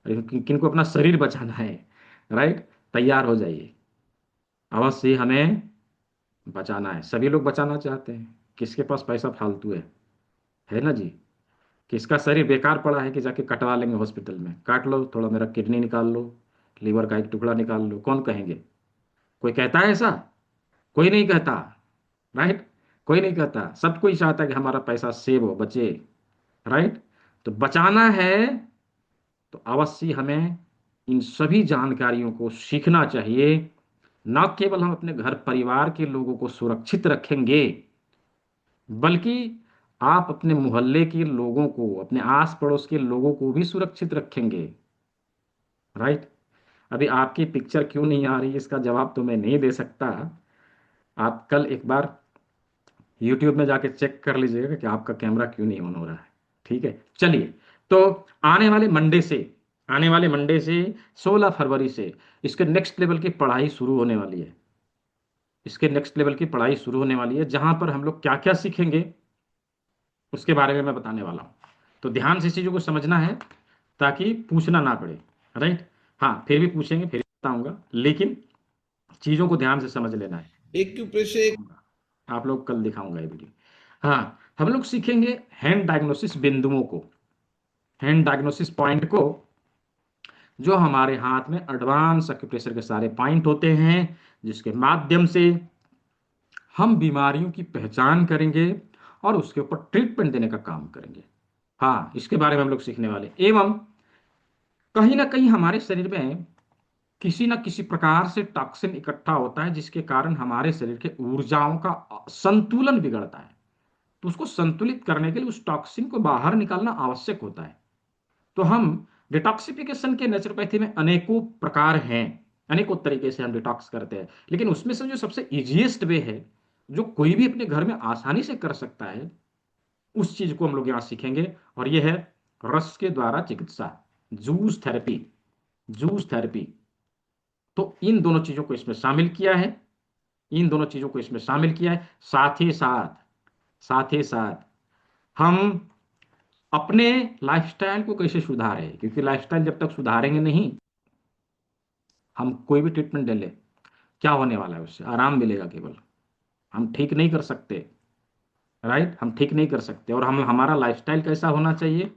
किनको अपना शरीर बचाना है, राइट, तैयार हो जाइए। अवश्य ही हमें बचाना है, सभी लोग बचाना चाहते हैं। किसके पास पैसा फालतू है ना जी। किसका शरीर बेकार पड़ा है कि जाके कटवा लेंगे हॉस्पिटल में, काट लो थोड़ा, मेरा किडनी निकाल लो, लीवर का एक टुकड़ा निकाल लो, कौन कहेंगे? कोई कहता है ऐसा? कोई नहीं कहता, राइट। कोई नहीं कहता, सब कोई चाहता है कि हमारा पैसा सेव हो, बचे, राइट। तो बचाना है तो अवश्य हमें इन सभी जानकारियों को सीखना चाहिए। न केवल हम अपने घर परिवार के लोगों को सुरक्षित रखेंगे, बल्कि आप अपने मोहल्ले के लोगों को, अपने आस पड़ोस के लोगों को भी सुरक्षित रखेंगे, राइट। अभी आपकी पिक्चर क्यों नहीं आ रही, इसका जवाब तो मैं नहीं दे सकता। आप कल एक बार यूट्यूब में जाके चेक कर लीजिएगा कि आपका कैमरा क्यों नहीं ऑन हो रहा है। ठीक है, चलिए। तो आने वाले मंडे से, आने वाले मंडे से 16 फरवरी से इसके नेक्स्ट लेवल की पढ़ाई शुरू होने वाली है। इसके नेक्स्ट लेवल की पढ़ाई शुरू होने वाली है, जहां पर हम लोग क्या क्या सीखेंगे उसके बारे में मैं बताने वाला हूं। तो ध्यान से चीजों को समझना है ताकि पूछना ना पड़े, राइट। हाँ, फिर भी पूछेंगे, फिर भी बताऊंगा, लेकिन चीजों को ध्यान से समझ लेना है। एक के ऊपर से एक। दिखाऊंगा, आप लोग कल दिखाऊंगा ये वीडियो। हाँ, हम लोग सीखेंगे हैंड डायग्नोसिस बिंदुओं को, हैंड डायग्नोसिस पॉइंट को, जो हमारे हाथ में एडवांस एक्यूप्रेशर के सारे पॉइंट होते हैं, जिसके माध्यम से हम बीमारियों की पहचान करेंगे और उसके ऊपर ट्रीटमेंट देने का काम करेंगे। हाँ, इसके बारे में हम लोग सीखने वाले। एवं कहीं ना कहीं हमारे शरीर में किसी न किसी प्रकार से टॉक्सिन इकट्ठा होता है, जिसके कारण हमारे शरीर के ऊर्जाओं का संतुलन बिगड़ता है। तो उसको संतुलित करने के लिए उस टॉक्सिन को बाहर निकालना आवश्यक होता है। तो हम डिटॉक्सिफिकेशन के नेचुरोपैथी में अनेकों प्रकार हैं, अनेकों तरीके से हम डिटॉक्स करते हैं, लेकिन उसमें से जो सबसे इजीएस्ट वे है, जो कोई भी अपने घर में आसानी से कर सकता है, उस चीज को हम लोग यहाँ सीखेंगे। और यह है रस के द्वारा चिकित्सा, जूस थेरेपी। जूस थेरेपी, तो इन दोनों चीजों को इसमें शामिल किया है, इन दोनों चीजों को इसमें शामिल किया है। साथ ही साथ हम अपने लाइफस्टाइल को कैसे सुधारें, क्योंकि लाइफस्टाइल जब तक सुधारेंगे नहीं, हम कोई भी ट्रीटमेंट ले ले, क्या होने वाला है? उससे आराम मिलेगा केवल, हम ठीक नहीं कर सकते, राइट। हम ठीक नहीं कर सकते। और हम, हमारा लाइफस्टाइल कैसा होना चाहिए?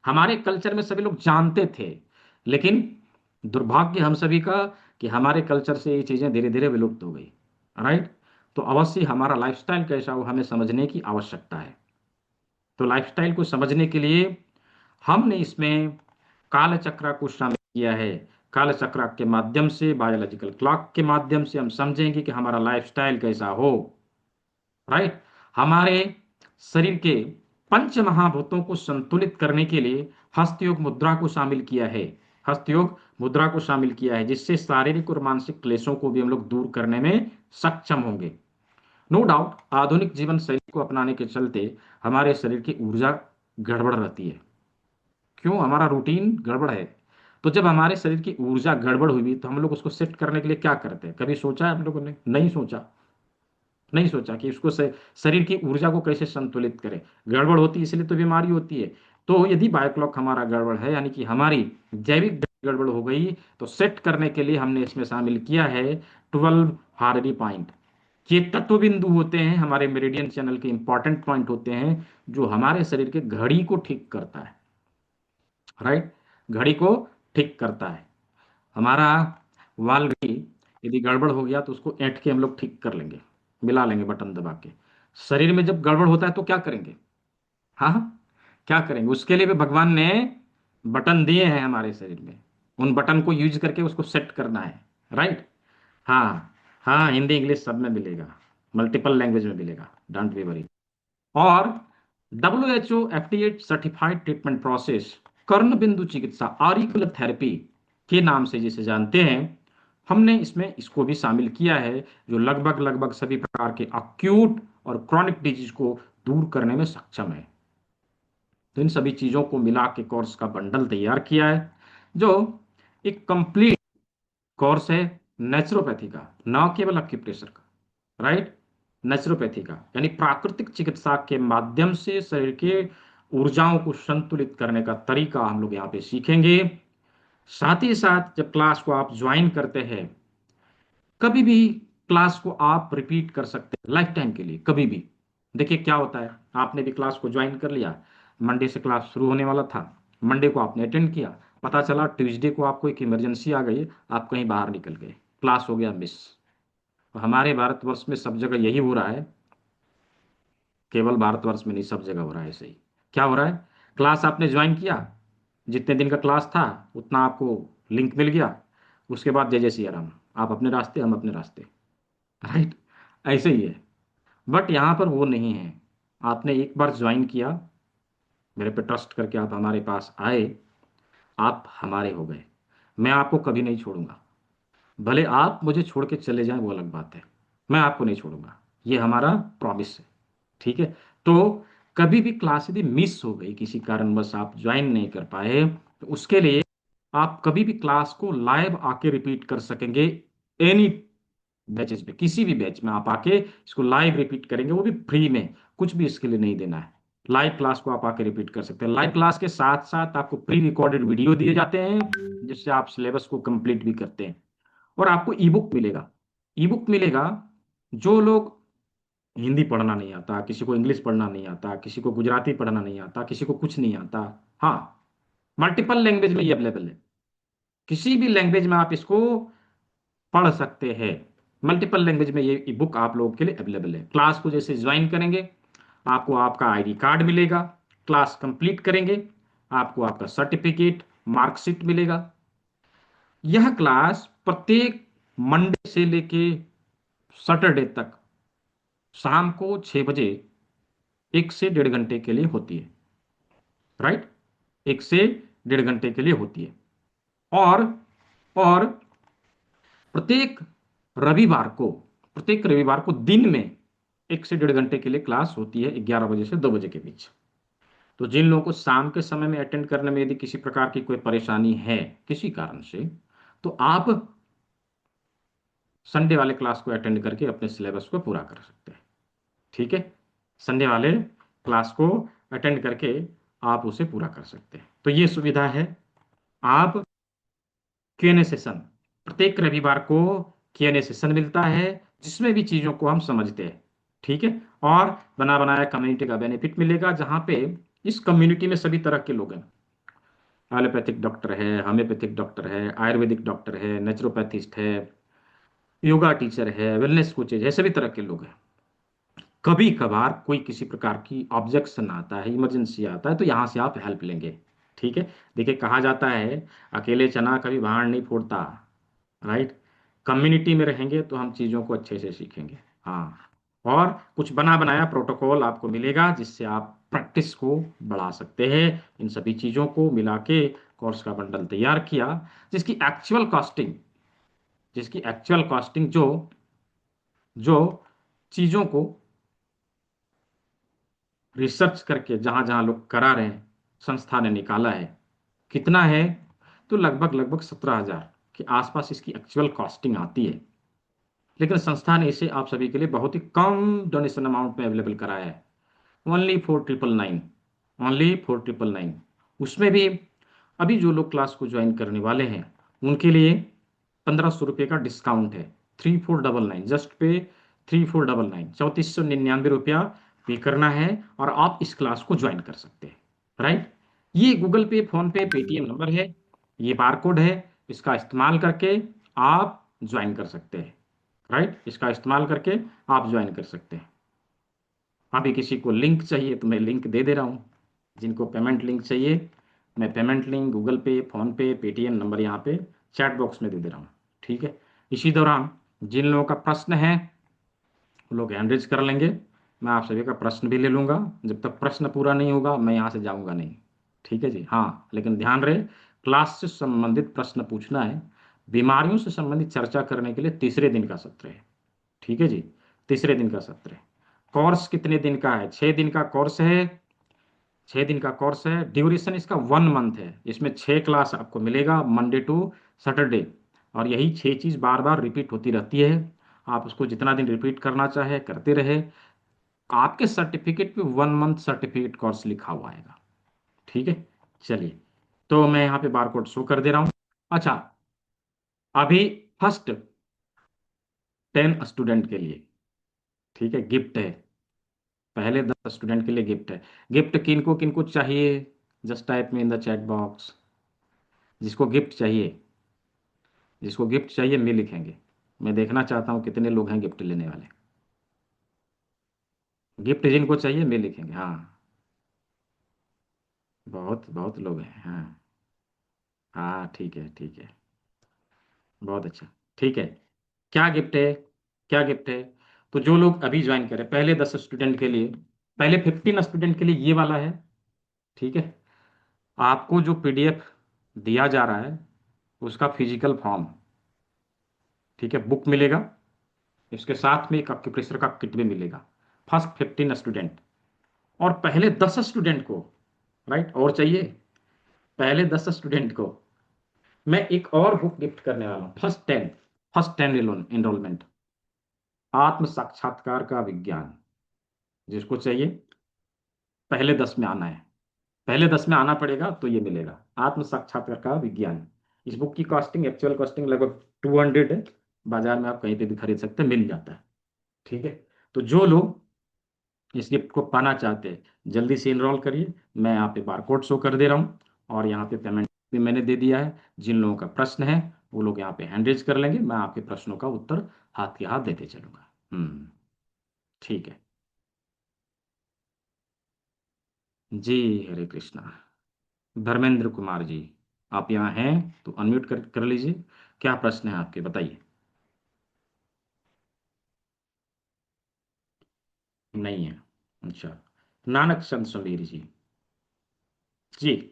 हमारे कल्चर में सभी लोग जानते थे, लेकिन दुर्भाग्य हम सभी का कि हमारे कल्चर से ये चीजें धीरे धीरे विलुप्त हो गई, राइट। तो अवश्य हमारा लाइफस्टाइल कैसा हो, हमें समझने की आवश्यकता है। तो लाइफस्टाइल को समझने के लिए हमने इसमें काल चक्र को शामिल किया है। काल चक्र के माध्यम से, बायोलॉजिकल क्लॉक के माध्यम से हम समझेंगे कि हमारा लाइफस्टाइल कैसा हो, राइट। हमारे शरीर के पंच महाभूतों को संतुलित करने के लिए हस्तयोग मुद्रा को शामिल किया है। हस्तयोग मुद्रा को शामिल किया है, जिससे शारीरिक और मानसिक क्लेशों को भी हम लोग दूर करने में सक्षम होंगे। नो डाउट, आधुनिक जीवन शैली को अपनाने के चलते हमारे शरीर की ऊर्जा गड़बड़ रहती है। क्यों? हमारा रूटीन गड़बड़ है। तो जब हमारे शरीर की ऊर्जा गड़बड़ हुई तो हम लोग उसको सेट करने के लिए क्या करते हैं? कभी सोचा है हम लोगों ने? नहीं सोचा। नहीं सोचा कि उसको शरीर की ऊर्जा को कैसे संतुलित करें। गड़बड़ होती है, इसलिए तो बीमारी होती है। तो यदि बायोक्लॉक हमारा गड़बड़ है, यानी कि हमारी जैविक गड़बड़ हो गई, तो सेट करने के लिए हमने इसमें शामिल किया है 12 हार्डी पॉइंट। ये तत्व बिंदु होते हैं, हमारे मेरिडियन चैनल के इंपॉर्टेंट पॉइंट होते हैं, जो हमारे शरीर के घड़ी को ठीक करता है, राइट। घड़ी को ठीक करता है। हमारा वाल घड़ी यदि गड़बड़ हो गया तो उसको ऐंठ के हम लोग ठीक कर लेंगे, मिला लेंगे बटन दबा के। शरीर में जब गड़बड़ होता है तो क्या करेंगे? हाँ, क्या करेंगे? उसके लिए भी भगवान ने बटन दिए हैं हमारे शरीर में, उन बटन को यूज करके उसको सेट करना है, राइट। हाँ, हाँ, हिंदी इंग्लिश सब में मिलेगा, मल्टीपल लैंग्वेज में मिलेगा, डोंट बी वरी। और WHO FDA certified treatment process, कर्ण बिंदु चिकित्सा, ऑरिकुलर थेरेपी के नाम से जिसे जानते हैं, हमने इसमें इसको भी शामिल किया है, जो लगभग लगभग सभी प्रकार के अक्यूट और क्रॉनिक डिजीज को दूर करने में सक्षम है। तो इन सभी चीजों को मिला के कोर्स का बंडल तैयार किया है, जो एक कंप्लीट कोर्स है नेचुरोपैथी का, न केवल एक्यूप्रेशर का, राइट। नेचुरोपैथी का यानी प्राकृतिक चिकित्सा के माध्यम से शरीर के ऊर्जाओं को संतुलित करने का तरीका हम लोग यहाँ पे सीखेंगे। साथ ही साथ जब क्लास को आप ज्वाइन करते हैं, कभी भी क्लास को आप रिपीट कर सकते हैं लाइफ टाइम के लिए, कभी भी। देखिए क्या होता है, आपने भी क्लास को ज्वाइन कर लिया, मंडे से क्लास शुरू होने वाला था, मंडे को आपने अटेंड किया, पता चला ट्यूसडे को आपको एक इमरजेंसी आ गई, आप कहीं बाहर निकल गए, क्लास हो गया मिस। तो हमारे भारतवर्ष में सब जगह यही हो रहा है, केवल भारतवर्ष में नहीं, सब जगह हो रहा है। सही क्या हो रहा है, क्लास आपने ज्वाइन किया, जितने दिन का क्लास था उतना आपको लिंक मिल गया, उसके बाद जय जय सिया राम, आप अपने रास्ते हम अपने रास्ते, राइट। ऐसे ही है। बट यहाँ पर वो नहीं है, आपने एक बार ज्वाइन किया, मेरे पे ट्रस्ट करके आप हमारे पास आए, आप हमारे हो गए। मैं आपको कभी नहीं छोड़ूंगा, भले आप मुझे छोड़ के चले जाएं वो अलग बात है, मैं आपको नहीं छोड़ूंगा, ये हमारा प्रॉमिस है। ठीक है। तो कभी भी क्लास यदि मिस हो गई, किसी कारणवश आप ज्वाइन नहीं कर पाए, तो उसके लिए आप कभी भी क्लास को लाइव आके रिपीट कर सकेंगे। एनी बैचेस में, किसी भी बैच में आप आके इसको लाइव रिपीट करेंगे, वो भी फ्री में, कुछ भी इसके लिए नहीं देना है। लाइव क्लास को आप आके रिपीट कर सकते हैं। लाइव क्लास के साथ साथ आपको प्री रिकॉर्डेड वीडियो दिए जाते हैं, जिससे आप सिलेबस को कंप्लीट भी करते हैं। और आपको ई बुक मिलेगा, ई बुक मिलेगा। जो लोग हिंदी पढ़ना नहीं आता, किसी को इंग्लिश पढ़ना नहीं आता, किसी को गुजराती पढ़ना नहीं आता, किसी को कुछ नहीं आता, हाँ, मल्टीपल लैंग्वेज में ये अवेलेबल है। किसी भी लैंग्वेज में आप इसको पढ़ सकते हैं। मल्टीपल लैंग्वेज में ये बुक आप लोगों के लिए अवेलेबल है। क्लास को जैसे ज्वाइन करेंगे, आपको आपका आईडी कार्ड मिलेगा, क्लास कंप्लीट करेंगे, आपको आपका सर्टिफिकेट, मार्कशीट मिलेगा। यह क्लास प्रत्येक मंडे से लेके सैटरडे तक शाम को 6 बजे 1 से 1.5 घंटे के लिए होती है, राइट। 1 से 1.5 घंटे के लिए होती है। और और प्रत्येक रविवार को, प्रत्येक रविवार को दिन में 1 से 1.5 घंटे के लिए क्लास होती है, 11 बजे से 2 बजे के बीच। तो जिन लोगों को शाम के समय में अटेंड करने में यदि किसी प्रकार की कोई परेशानी है किसी कारण से, तो आप संडे वाले क्लास को अटेंड करके अपने सिलेबस को पूरा कर सकते हैं। ठीक है। संडे वाले क्लास को अटेंड करके आप उसे पूरा कर सकते हैं। तो ये सुविधा है। आप Q&A सेशन, प्रत्येक रविवार को Q&A सेशन मिलता है, जिसमें भी चीजों को हम समझते हैं। ठीक है। और बना बनाया कम्युनिटी का बेनिफिट मिलेगा, जहां पे इस कम्युनिटी में सभी तरह के लोग हैं। एलोपैथिक डॉक्टर है, होम्योपैथिक डॉक्टर है, आयुर्वेदिक डॉक्टर है, नेचुरोपैथिस्ट है, योगा टीचर है, वेलनेस कोचेज है, सभी तरह के लोग हैं। कभी कभार कोई किसी प्रकार की ऑब्जेक्शन आता है, इमरजेंसी आता है, तो यहाँ से आप हेल्प लेंगे। ठीक है। देखिए कहा जाता है, अकेले चना कभी भाड़ नहीं फोड़ता, राइट। कम्युनिटी में रहेंगे तो हम चीज़ों को अच्छे से सीखेंगे। हाँ। और कुछ बना बनाया प्रोटोकॉल आपको मिलेगा, जिससे आप प्रैक्टिस को बढ़ा सकते हैं। इन सभी चीज़ों को मिला के कोर्स का बंडल तैयार किया, जिसकी एक्चुअल कॉस्टिंग, जिसकी एक्चुअल कॉस्टिंग जो जो चीज़ों को रिसर्च करके जहां जहां लोग करा रहे हैं, संस्था ने निकाला है, कितना है, तो लगभग लगभग 17,000 के आसपास इसकी एक्चुअल कॉस्टिंग आती है। लेकिन संस्था ने इसे आप सभी के लिए बहुत ही कम डोनेशन अमाउंट में अवेलेबल कराया है, ओनली 4,999, ओनली 4,999। उसमें भी अभी जो लोग क्लास को ज्वाइन करने वाले हैं, उनके लिए 1,500 रुपये का डिस्काउंट है। 3,499, जस्ट पे 3,499, 3,499 रुपया पे करना है, और आप इस क्लास को ज्वाइन कर सकते हैं, राइट। ये गूगल पे, फोन पे, पेटीएम नंबर है, ये बारकोड है, इसका इस्तेमाल करके आप ज्वाइन कर सकते हैं, राइट। इसका इस्तेमाल करके आप ज्वाइन कर सकते हैं। अभी किसी को लिंक चाहिए तो मैं लिंक दे दे रहा हूँ, जिनको पेमेंट लिंक चाहिए मैं पेमेंट लिंक गूगल पे, फोन पे, पेटीएम नंबर यहाँ पे चैट बॉक्स में दे दे रहा हूँ। ठीक है। इसी दौरान जिन लोगों का प्रश्न है वो लोग हैंड रेज कर लेंगे, मैं आप सभी का प्रश्न भी ले लूंगा। जब तक प्रश्न पूरा नहीं होगा मैं यहाँ से जाऊँगा नहीं। ठीक है जी। हाँ, लेकिन ध्यान रहे, क्लास से संबंधित प्रश्न पूछना है। बीमारियों से संबंधित चर्चा करने के लिए तीसरे दिन का सत्र है। ठीक है जी। तीसरे दिन का सत्र है। कोर्स कितने दिन का है, 6 दिन का कोर्स है। 6 दिन का कोर्स है। ड्यूरेशन इसका 1 मंथ है। इसमें 6 क्लास आपको मिलेगा, मंडे टू सैटरडे। और यही 6 चीज़ बार बार रिपीट होती रहती है। आप उसको जितना दिन रिपीट करना चाहे करते रहे, आपके सर्टिफिकेट पे 1 मंथ सर्टिफिकेट कोर्स लिखा हुआ आएगा। ठीक है, चलिए, तो मैं यहाँ पे बार कोड शो कर दे रहा हूँ। अच्छा, अभी फर्स्ट 10 स्टूडेंट के लिए, ठीक है, गिफ्ट है। पहले 10 स्टूडेंट के लिए गिफ्ट है। गिफ्ट किनको किनको चाहिए, जस्ट टाइप में इन द चैट बॉक्स। जिसको गिफ्ट चाहिए, जिसको गिफ्ट चाहिए मैं लिखेंगे। मैं देखना चाहता हूँ कितने लोग हैं गिफ्ट लेने वाले। गिफ्ट जिनको चाहिए मैं लिखेंगे। हाँ, बहुत बहुत लोग हैं। हाँ हाँ, ठीक है ठीक है, बहुत अच्छा। ठीक है, क्या गिफ्ट है, क्या गिफ्ट है? तो जो लोग अभी ज्वाइन करें, पहले 10 स्टूडेंट के लिए, पहले 15 स्टूडेंट के लिए ये वाला है। ठीक है, आपको जो पीडीएफ दिया जा रहा है उसका फिजिकल फॉर्म, ठीक है, बुक मिलेगा। इसके साथ में एक एक्यूप्रेशर का किट भी मिलेगा। फर्स्ट 15 स्टूडेंट, और पहले 10 स्टूडेंट को, राइट, और चाहिए, पहले 10 स्टूडेंट को मैं एक और बुक गिफ्ट करने वाला हूँ। फर्स्ट टेन एनरोलमेंट, आत्म साक्षात्कार का विज्ञान। जिसको चाहिए पहले 10 में आना है, पहले 10 में आना पड़ेगा तो ये मिलेगा, आत्म साक्षात्कार का विज्ञान। इस बुक की कॉस्टिंग, एक्चुअल कॉस्टिंग लगभग 200 है। बाजार में आप कहीं पे भी खरीद सकते हैं, मिल जाता है। ठीक है, तो जो लोग इस गिफ्ट को पाना चाहते हैं जल्दी से इनरोल करिए। मैं यहाँ पे बारकोड शो कर दे रहा हूँ, और यहाँ पे पेमेंट भी मैंने दे दिया है। जिन लोगों का प्रश्न है वो लोग यहाँ पे हैंड रेज कर लेंगे, मैं आपके प्रश्नों का उत्तर हाथ के हाथ देते चलूंगा। ठीक है जी। हरे कृष्णा। धर्मेंद्र कुमार जी, आप यहाँ हैं तो अनम्यूट कर लीजिए। क्या प्रश्न है आपके, बताइए। नहीं है, अच्छा। नानक चंद सुमेर जी, जी,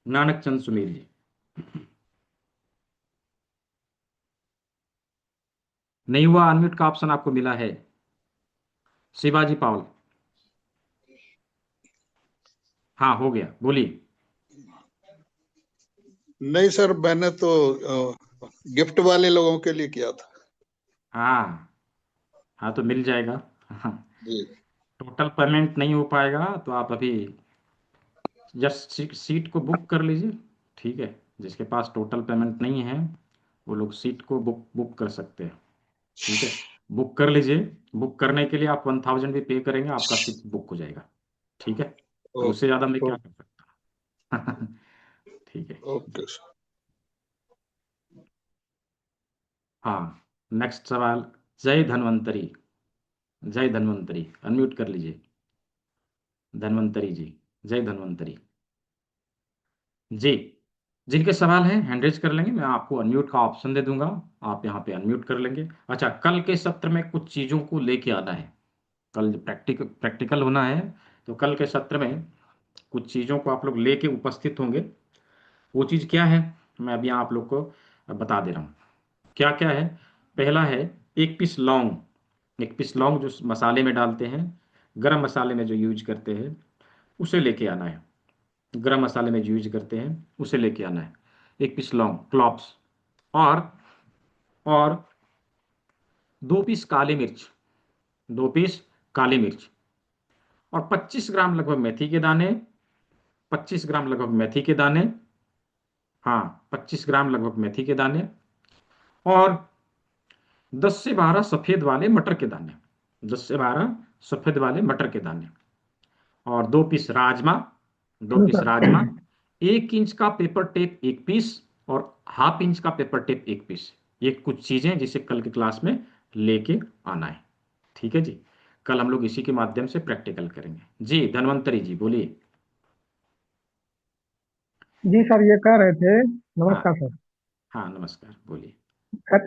नानक चंद सुमेर जी। नहीं हुआ, अनम्यूट का ऑप्शन आपको मिला है। शिवाजी पावल, हाँ हो गया, बोलिए। नहीं सर, मैंने तो गिफ्ट वाले लोगों के लिए किया था। हाँ हाँ, तो मिल जाएगा। हाँ, जी। टोटल पेमेंट नहीं हो पाएगा तो आप अभी जस्ट सीट को बुक कर लीजिए। ठीक है, जिसके पास टोटल पेमेंट नहीं है वो लोग सीट को बुक बुक कर सकते हैं। ठीक है, बुक कर लीजिए। बुक करने के लिए आप 1000 भी पे करेंगे, आपका सीट बुक हो जाएगा। ठीक है, अब उससे ज़्यादा मैं क्या कर सकता। ठीक है, ओके सर। हाँ, नेक्स्ट सवाल। जय धन्वंतरी, जय धन्वंतरी, अनम्यूट कर लीजिए। धन्वंतरी जी, जय धन्वंतरी जी। जिनके सवाल हैं हैंड रेज कर लेंगे, मैं आपको अनम्यूट का ऑप्शन दे दूंगा, आप यहाँ पे अनम्यूट कर लेंगे। अच्छा, कल के सत्र में कुछ चीज़ों को लेके आना है। कल प्रैक्टिकल होना है, तो कल के सत्र में कुछ चीज़ों को आप लोग लेके उपस्थित होंगे। वो चीज़ क्या है, मैं अभी आप लोग को बता दे रहा हूँ क्या क्या है। पहला है एक पीस लौंग। एक पीस लौंग जो मसाले में डालते हैं, गरम मसाले में जो यूज करते हैं, उसे लेके आना है। गरम मसाले में जो यूज करते हैं उसे लेके आना है। एक पीस लौंग, क्लॉव्स, और और 2 पीस काली मिर्च, 2 पीस काली मिर्च, और 25 ग्राम लगभग मेथी के दाने, 25 ग्राम लगभग मेथी के दाने, हाँ, 25 ग्राम लगभग मेथी के दाने, और 10 से 12 सफेद वाले मटर के दाने, 10 से 12 सफेद वाले मटर के दाने, और 2 पीस राजमा, दो हेलो पीस सर। राजमा 1 इंच का पेपर टेप 1 पीस, और हाफ इंच का पेपर टेप 1 पीस। ये कुछ चीजें जिसे कल की क्लास में लेके आना है। ठीक है जी, कल हम लोग इसी के माध्यम से प्रैक्टिकल करेंगे। जी धन्वंतरी जी, बोलिए। जी सर, ये कह रहे थे, हाँ नमस्कार सर। हाँ, नमस्कार, बोलिए। सर,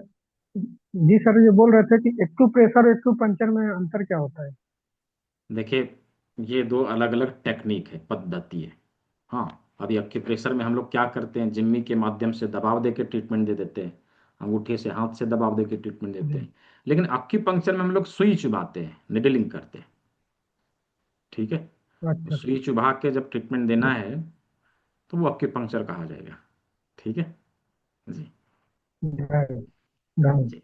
जी सर, ये बोल रहे थे कि एक्यूप्रेशर और एक्यूपंक्चर में अंतर क्या होता है? देखिए, ये दो अलग अलग टेक्निक है, पद्धति है। हाँ, अभी एक्यूप्रेशर में हम लोग क्या करते हैं, जिम्मी के माध्यम से दबाव दे के ट्रीटमेंट दे देते हैं, अंगूठे से हाथ से दबाव दे के ट्रीटमेंट देते जी। हैं। लेकिन एक्यूपंक्चर में हम लोग सुई चुभाते हैं, निडलिंग करते हैं। ठीक है, तो अच्छा सर। सुई चुभा के जब ट्रीटमेंट देना है तो वो एक्यूपंक्चर कहा जाएगा। ठीक है जी जय धन। जी।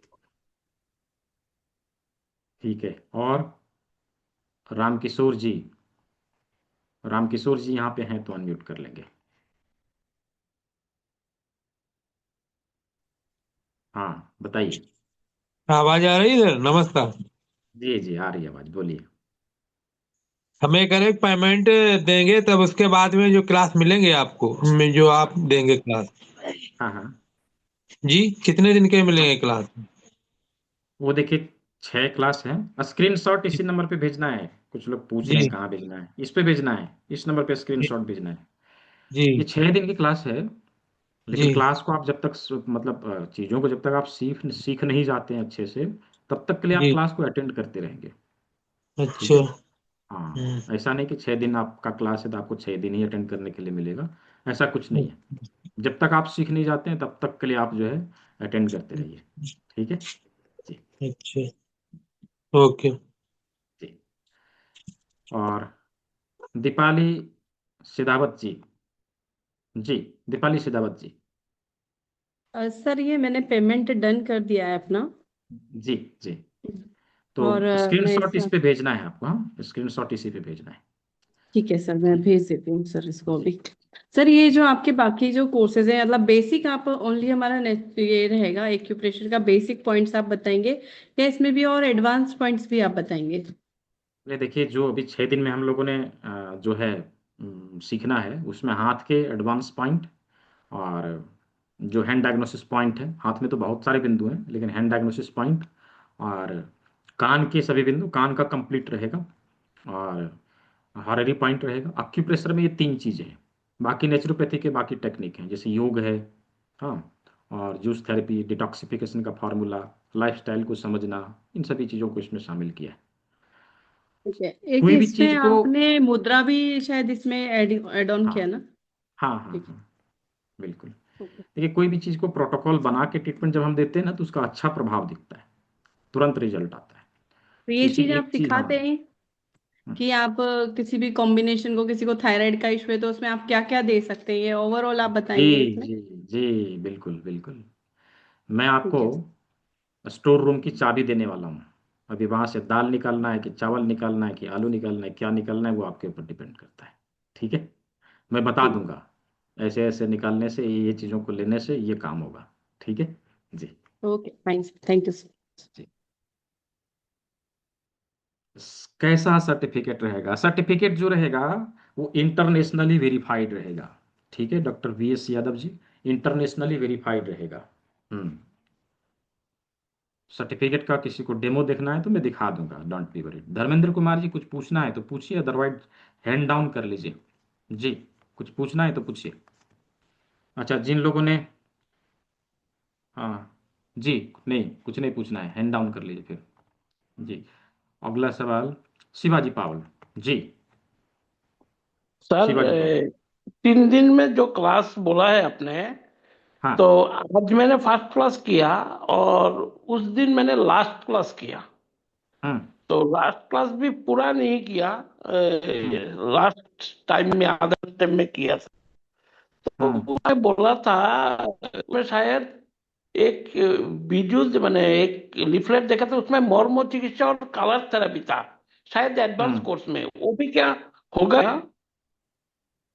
ठीक है। और रामकिशोर जी, रामकिशोर जी यहाँ पे हैं तो अनम्यूट कर लेंगे। हाँ बताइए। आवाज आ रही है? नमस्कार। जी जी आ रही है आवाज, बोलिए। हमें करेक्ट पेमेंट देंगे तब उसके बाद में जो क्लास मिलेंगे आपको, में जो आप देंगे क्लास। हाँ हाँ। जी, कितने दिन के मिलेंगे क्लास? वो देखिए 6 क्लास है। स्क्रीनशॉट इसी नंबर पे भेजना है। कुछ लोग पूछ रहे हैं जी कहाँ भेजना है, इस पे भेजना है, इस नंबर पे जी स्क्रीनशॉट भेजना है। जी ये 6 दिन की क्लास है। लेकिन जी। क्लास को आप जब तक मतलब चीज़ों को जब तक आप सीख सीख नहीं जाते हैं अच्छे से, तब तक के लिए आप जी। क्लास को अटेंड करते रहेंगे। ठीक अच्छा। है। हाँ, ऐसा नहीं कि 6 दिन आपका क्लास है तो आपको 6 दिन ही अटेंड करने के लिए मिलेगा। ऐसा कुछ नहीं है। जब तक आप सीख नहीं जाते हैं तब तक के लिए आप जो है अटेंड करते रहिए। ठीक है। जी अच्छा। ओके। जी। और दीपाली सिदावत जी। जी दीपाली सिदावत जी। सर ये मैंने पेमेंट डन कर दिया है अपना। जी जी। तो और मैं स्क्रीनशॉट इस इस पे भेजना है आपको। हाँ, स्क्रीनशॉट इसी पे भेजना है। ठीक है सर, मैं ठीक। भेज देती हूँ सर इसको जी भी। सर ये जो आपके बाकी जो कोर्सेज हैं, मतलब बेसिक आप ओनली हमारा ये रहेगा एक्यूप्रेशर का बेसिक पॉइंट्स आप बताएंगे, या इसमें भी और एडवांस पॉइंट्स भी आप बताएंगे? ये देखिए जो अभी 6 दिन में हम लोगों ने जो है सीखना है, उसमें हाथ के एडवांस पॉइंट और जो हैंड डायग्नोसिस पॉइंट है, हाथ में तो बहुत सारे बिंदु हैं लेकिन हैंड डायग्नोसिस पॉइंट और कान के सभी बिंदु, कान का कंप्लीट रहेगा और हॉररी पॉइंट रहेगा। अक्यूप्रेशर में ये 3 चीज़ें हैं। बाकी नेचुरोपैथी के बाकी टेक्निक हैं, जैसे योग है। हाँ। और जूस थेरेपी, डिटॉक्सिफिकेशन का फार्मूला, लाइफस्टाइल को समझना, इन सभी चीज़ों को इसमें शामिल किया है। ठीक है। एक कोई भी इसमें चीज़ को। आपने मुद्रा भी शायद इसमें एड ऑन हाँ किया ना? हाँ हाँ ठीक है। हाँ बिल्कुल। ओके। देखिए कोई भी चीज़ को प्रोटोकॉल बना के ट्रीटमेंट जब हम देते हैं ना, तो उसका अच्छा प्रभाव दिखता है, तुरंत रिजल्ट आता है। तो ये किसी चीज आप एक चीज़। हाँ। सिखाते हैं कि आप किसी भी कॉम्बिनेशन को, किसी को थायराइड का इशू है तो उसमें आप क्या क्या दे सकते हैं, ये ओवरऑल आप बताएंगे जी इसमें? जी जी बिल्कुल बिल्कुल। मैं आपको ठीक है। स्टोर रूम की चाबी देने वाला हूँ। अभी वहां से दाल निकालना है कि चावल निकालना है कि आलू निकालना है, क्या निकालना है, वो आपके ऊपर डिपेंड करता है। ठीक है। मैं बता ठीक। दूंगा ऐसे ऐसे निकालने से, ये चीज़ों को लेने से ये काम होगा। ठीक है। जी okay fine, thank you sir. जी। कैसा सर्टिफिकेट रहेगा? सर्टिफिकेट जो रहेगा वो इंटरनेशनली वेरीफाइड रहेगा। ठीक है doctor VS Yadav ji, internationally verified रहेगा। हम्म। सर्टिफिकेट का किसी को डेमो देखना है तो मैं दिखा दूंगा, don't be worried. Dharmendra Kumar ji कुछ पूछना है तो पूछिए, अदरवाइज हैंड डाउन कर लीजिए। जी कुछ पूछना है तो पूछिए। अच्छा जिन लोगों ने। हाँ जी, नहीं कुछ नहीं पूछना है, हैंड डाउन कर लीजिए फिर। जी। अगला सवाल शिवाजी पावल जी। सर, शिवाजी पावल। 3 दिन में जो क्लास बोला है आपने, हाँ। तो आज मैंने फर्स्ट क्लास किया और उस दिन मैंने लास्ट क्लास किया। हम्म तो लास्ट क्लास भी पूरा नहीं किया, हम्म लास्ट टाइम में आधा टाइम में किया था। तो हम्म मैं बोला था, मैं शायद एक विजुअल मैंने एक लिफलेट देखा था, उसमें मर्म चिकित्सा और कलर थेरेपी था, शायद एडवांस हम्म। कोर्स में वो भी क्या होगा?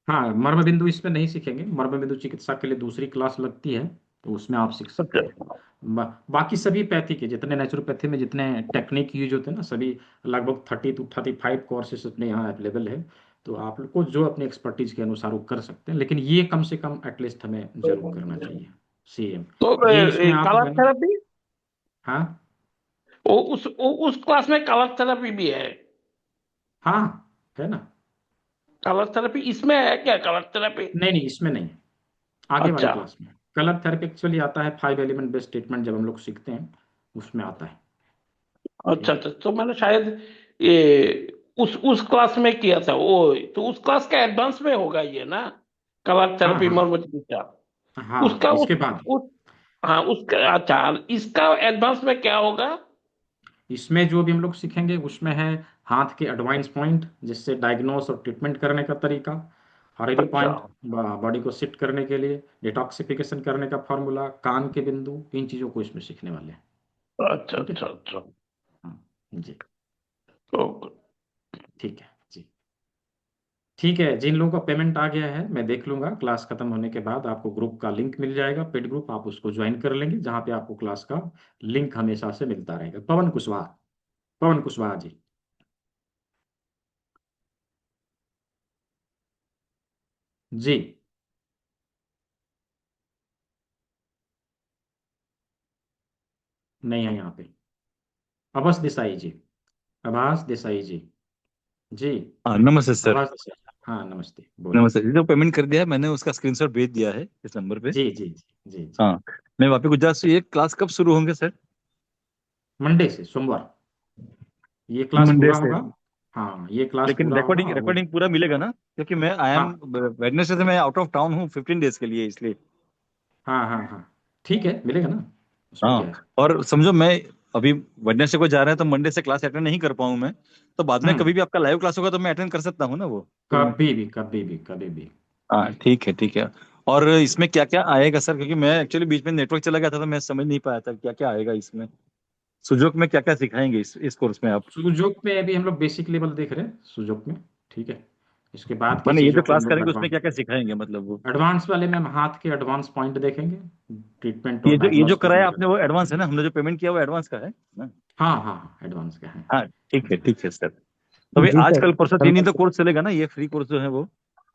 हाँ, मर्म बिंदु इसमें नहीं सीखेंगे। मर्म बिंदु चिकित्सा के लिए दूसरी क्लास लगती है, तो उसमें आप सीख सकते हैं। बाकी सभी पैथी के जितने नेचुरोपैथी में जितने टेक्निक यूज होते हैं ना, सभी लगभग 30 to 35 कोर्सेज अपने यहाँ अवेलेबल है। तो आप लोग को जो अपनी एक्सपर्टीज के अनुसार वो कर सकते हैं, लेकिन ये कम से कम एटलीस्ट हमें जरूर करना चाहिए। CM। तो ये इसमें आप कलर मैंने। थेरेपी, हाँ उस क्लास में कलर थेरेपी भी है? हाँ है ना। कलर थेरेपी इसमें है क्या, कलर थेरेपी? नहीं नहीं इसमें नहीं, आगे वाली अच्छा क्लास में। कलर थेरेपी एक्चुअली आता है 5 एलिमेंट बेस्ड ट्रीटमेंट, जब हम लोग सीखते हैं उसमें आता है। अच्छा ठीक है। अच्छा, तो मैंने शायद ये उस क्लास में किया था वो, तो उस क्लास का एडवांस में होगा ये ना, कलर हाँ थेरेपी हाँ मर्म चिकित्सा हाँ उसका इसके बाद। उस हाँ उसका। अच्छा, इसका एडवांस में क्या होगा? इसमें जो भी हम लोग सीखेंगे उसमें है हाथ के एडवांस पॉइंट, जिससे डायग्नोस और ट्रीटमेंट करने का तरीका, हॉरिडी अच्छा पॉइंट, बॉडी को सिट करने के लिए, डिटॉक्सिफिकेशन करने का फॉर्मूला, कान के बिंदु, इन चीज़ों को इसमें सीखने वाले हैं। अच्छा ठीक है, अच्छा अच्छा। हाँ जी, ओके। ठीक है जी। ठीक है, जिन लोगों का पेमेंट आ गया है मैं देख लूंगा, क्लास खत्म होने के बाद आपको ग्रुप का लिंक मिल जाएगा, पेड ग्रुप, आप उसको ज्वाइन कर लेंगे, जहाँ पे आपको क्लास का लिंक हमेशा से मिलता रहेगा। पवन कुशवाहा, पवन कुशवाहा जी। जी, नहीं है यहाँ पे। अभस देसाई जी, आभास देसाई जी। जी, हाँ नमस्ते सर। आभास देसाई, हाँ नमस्ते, बोलिए। नमस्ते जी, जो पेमेंट कर दिया है मैंने उसका स्क्रीनशॉट भेज दिया है इस नंबर पे। जी जी जी जी जी। हाँ, मैं वापी गुजरात से। ये क्लास कब शुरू होंगे सर? मंडे से सोमवार ये क्लास मंडे पूरा से। होगा। हाँ, ये क्लास लेकिन पूरा होगा रिकॉर्डिंग और वो, रिकॉर्डिंग पूरा मिलेगा ना? क्योंकि मैं आई एम हाँ वेडनेसडे से मैं आउट ऑफ टाउन हूँ 15 डेज के लिए, इसलिए। हाँ हाँ हाँ, ठीक है, मिलेगा ना, उसमें क्या हाँ, है। और समझो मैं अभी वेडनेसडे को जा रहा है तो मंडे से क्लास अटेंड नहीं कर पाऊँ मैं, तो बाद में कभी हम्म, भी आपका लाइव क्लास होगा तो मैं अटेंड कर सकता हूँ ना वो शुरू में। कभी भी कभी भी कभी भी। हाँ ठीक है ठीक है। और इसमें क्या क्या आएगा सर? क्योंकि मैं एक्चुअली बीच में नेटवर्क चला गया था तो मैं समझ नहीं पाया था क्या क्या आएगा इसमें। सुजोक में क्या क्या सिखाएंगे इस कोर्स में आप? सुजोक में अभी हम लोग बेसिक लेवल देख रहे हैं सुजोक में, ठीक है। इसके बाद की मैंने ये जो चीज़ों को क्लास हम लोग करेंगे उसमें एडवांस, क्या क्या सिखाएंगे मतलब वो? एडवांस वाले में हम हाथ के एडवांस पॉइंट देखेंगे, ट्रीटमेंट और ये जो डायग्नोस्टिक कराया में। आपने वो एडवांस है ना? हमने जो पेमेंट किया वो एडवांस का है ना? हाँ हाँ हाँ, एडवांस का है। हाँ जी ठीक है सर। तो भाई जी आज सर। कल परसों सर 3 दिन मैं तो कोर्स चलेगा ना, ये फ्री कोर्स जो है वो?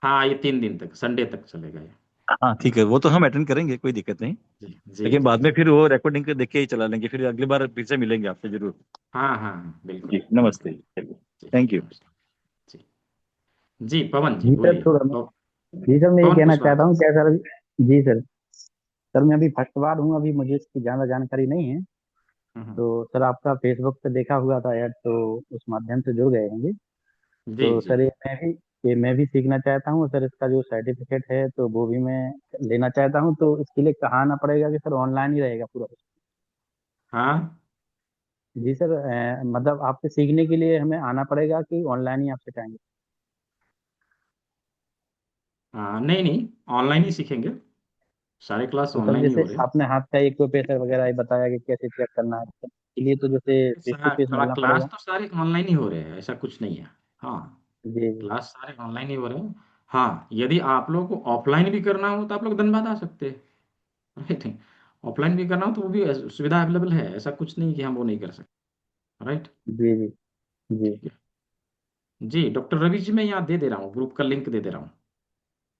हाँ, ये 3 दिन तक, संडे तक चलेगा ये। हाँ ठीक है, वो तो हम अटेंड करेंगे, कोई दिक्कत नहीं। जी जी लेकिन जी बाद में जी। फिर वो रिकॉर्डिंग देख के ही चला लेंगे, फिर अगली बार फिर से मिलेंगे आपसे जरूर। हाँ हाँ हाँ, बिल्कुल जी बिल्कुल। नमस्ते, चलिए। जी, थैंक यू। नमस्ते। जी जी, पवन जी जी सर बोलिए। थोड़ा जी सर मैं ये पवन कहना कुशवाहा चाहता जी। हूँ क्या सर। जी सर। सर मैं अभी फर्स्ट बार हूँ, अभी मुझे इसकी ज़्यादा जानकारी नहीं है। हम्म, तो सर आपका फेसबुक पे देखा हुआ था ऐड, तो उस माध्यम से जुड़ गए होंगे। जी तो जी। सर ये मैं भी सीखना चाहता हूँ सर। इसका जो सर्टिफिकेट है तो वो भी मैं लेना चाहता हूँ। तो इसके लिए कहाँ आना पड़ेगा कि सर ऑनलाइन ही रहेगा पूरा? हाँ जी सर, मतलब आपसे सीखने के लिए हमें आना पड़ेगा कि ऑनलाइन ही आप सिखाएंगे? हाँ, नहीं नहीं, ऑनलाइन ही सीखेंगे, सारे क्लास तो सर ऑनलाइन ही जैसे हो रहे हैं। आपने हाथ का एक प्रेशर वगैरह ही बताया कि कैसे चेक करना है, तो इसके लिए तो जैसे फेस टू फेस मिलना क्लास पड़ेगा। तो सारे ऑनलाइन ही हो रहे हैं, ऐसा कुछ नहीं है। हाँ, जी जी। क्लास सारे ऑनलाइन ही हो रहे हैं। हाँ, यदि आप लोगों को ऑफलाइन भी करना हो तो आप लोग धनबाद आ सकते हैं, राइट। ऑफलाइन भी करना हो तो वो भी सुविधा अवेलेबल है, ऐसा कुछ नहीं कि हम वो नहीं कर सकते, राइट। जी जी। जी ठीक है जी, डॉक्टर रवि जी मैं यहाँ दे दे रहा हूँ, ग्रुप का लिंक दे दे रहा हूँ,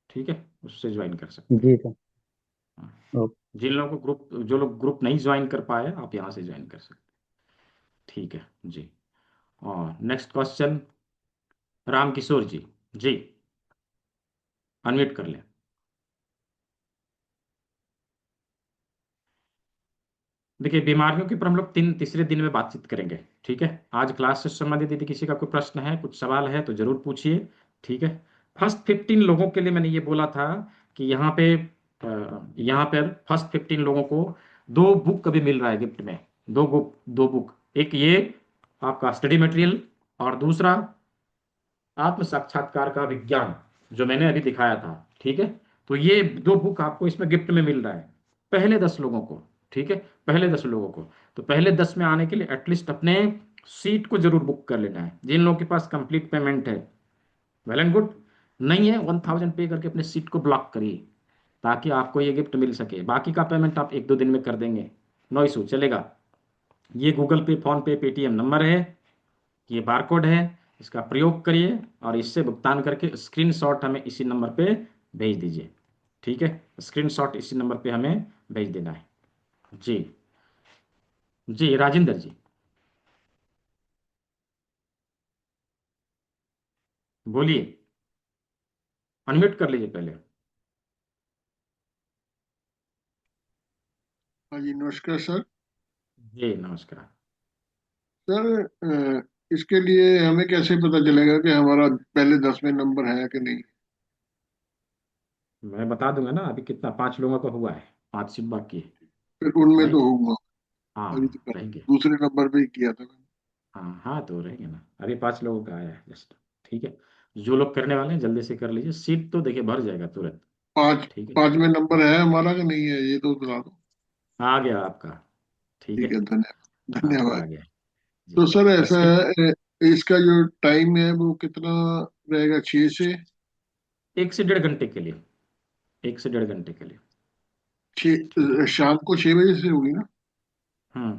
ठीक है, उससे ज्वाइन कर सकते हैं। जी सर। हाँ, ओके। जिन लोगों को ग्रुप, जो लोग ग्रुप नहीं ज्वाइन कर पाए आप यहाँ से ज्वाइन कर सकते हैं, ठीक है जी। और नेक्स्ट क्वेश्चन, राम किशोर जी। जी, अनम्यूट कर लें। देखिए, बीमारियों के ऊपर हम लोग तीसरे दिन में बातचीत करेंगे, ठीक है। आज क्लास से संबंधित यदि किसी का कोई प्रश्न है, कुछ सवाल है तो जरूर पूछिए, ठीक है। फर्स्ट 15 लोगों के लिए मैंने ये बोला था कि यहाँ पर फर्स्ट 15 लोगों को 2 बुक अभी मिल रहा है गिफ्ट में। 2 बुक, एक ये आपका स्टडी मटेरियल, और दूसरा आत्म साक्षात्कार का विज्ञान, जो मैंने अभी दिखाया था, ठीक है। तो ये 2 बुक आपको इसमें गिफ्ट में मिल रहा है, पहले 10 लोगों को, ठीक है, पहले 10 लोगों को। तो पहले 10 में आने के लिए एटलीस्ट अपने सीट को जरूर बुक कर लेना है। जिन लोगों के पास कंप्लीट पेमेंट है, वेल एंड गुड, नहीं है 1000 पे करके अपने सीट को ब्लॉक करिए, ताकि आपको ये गिफ्ट मिल सके। बाकी का पेमेंट आप 1-2 दिन में कर देंगे, नो इशू, चलेगा। ये गूगल पे, फोन पे, पेटीएम नंबर है, ये बारकोड है, इसका प्रयोग करिए और इससे भुगतान करके स्क्रीनशॉट हमें इसी नंबर पे भेज दीजिए, ठीक है। स्क्रीनशॉट इसी नंबर पे हमें भेज देना है। जी जी, राजेंद्र जी बोलिए, अनम्यूट कर लीजिए पहले। हाँ जी, नमस्कार सर। जी नमस्कार। सर, इसके लिए हमें कैसे पता चलेगा कि हमारा पहले 10 में नंबर है कि नहीं? मैं बता दूंगा ना, अभी कितना 5 लोगों का हुआ है, 5 सिर्फ बाकी है, फिर उनमें तो राइट। होऊंगा। अभी तो हाँ पहले रहेंगे, दूसरे नंबर पे ही किया था मैंने। हाँ हाँ तो रहेंगे ना, अभी 5 लोगों का आया है जस्ट, ठीक है। जो लोग करने वाले हैं जल्दी से कर लीजिए, सीट तो देखिए भर जाएगा तुरंत। पाँच ठीक है, 5वें नंबर है हमारा कि नहीं है, ये तो बता दो। आ गया आपका। ठीक है, ठीक है, धन्यवाद आपका धन्यवाद। आ गया जी। तो सर ऐसा स्क्रीन है, इसका जो टाइम है वो कितना रहेगा, 6 से 1 से 1.5 घंटे के लिए, 1 से 1.5 घंटे के लिए। ठीक है। शाम को 6 बजे से होगी ना? हम्म।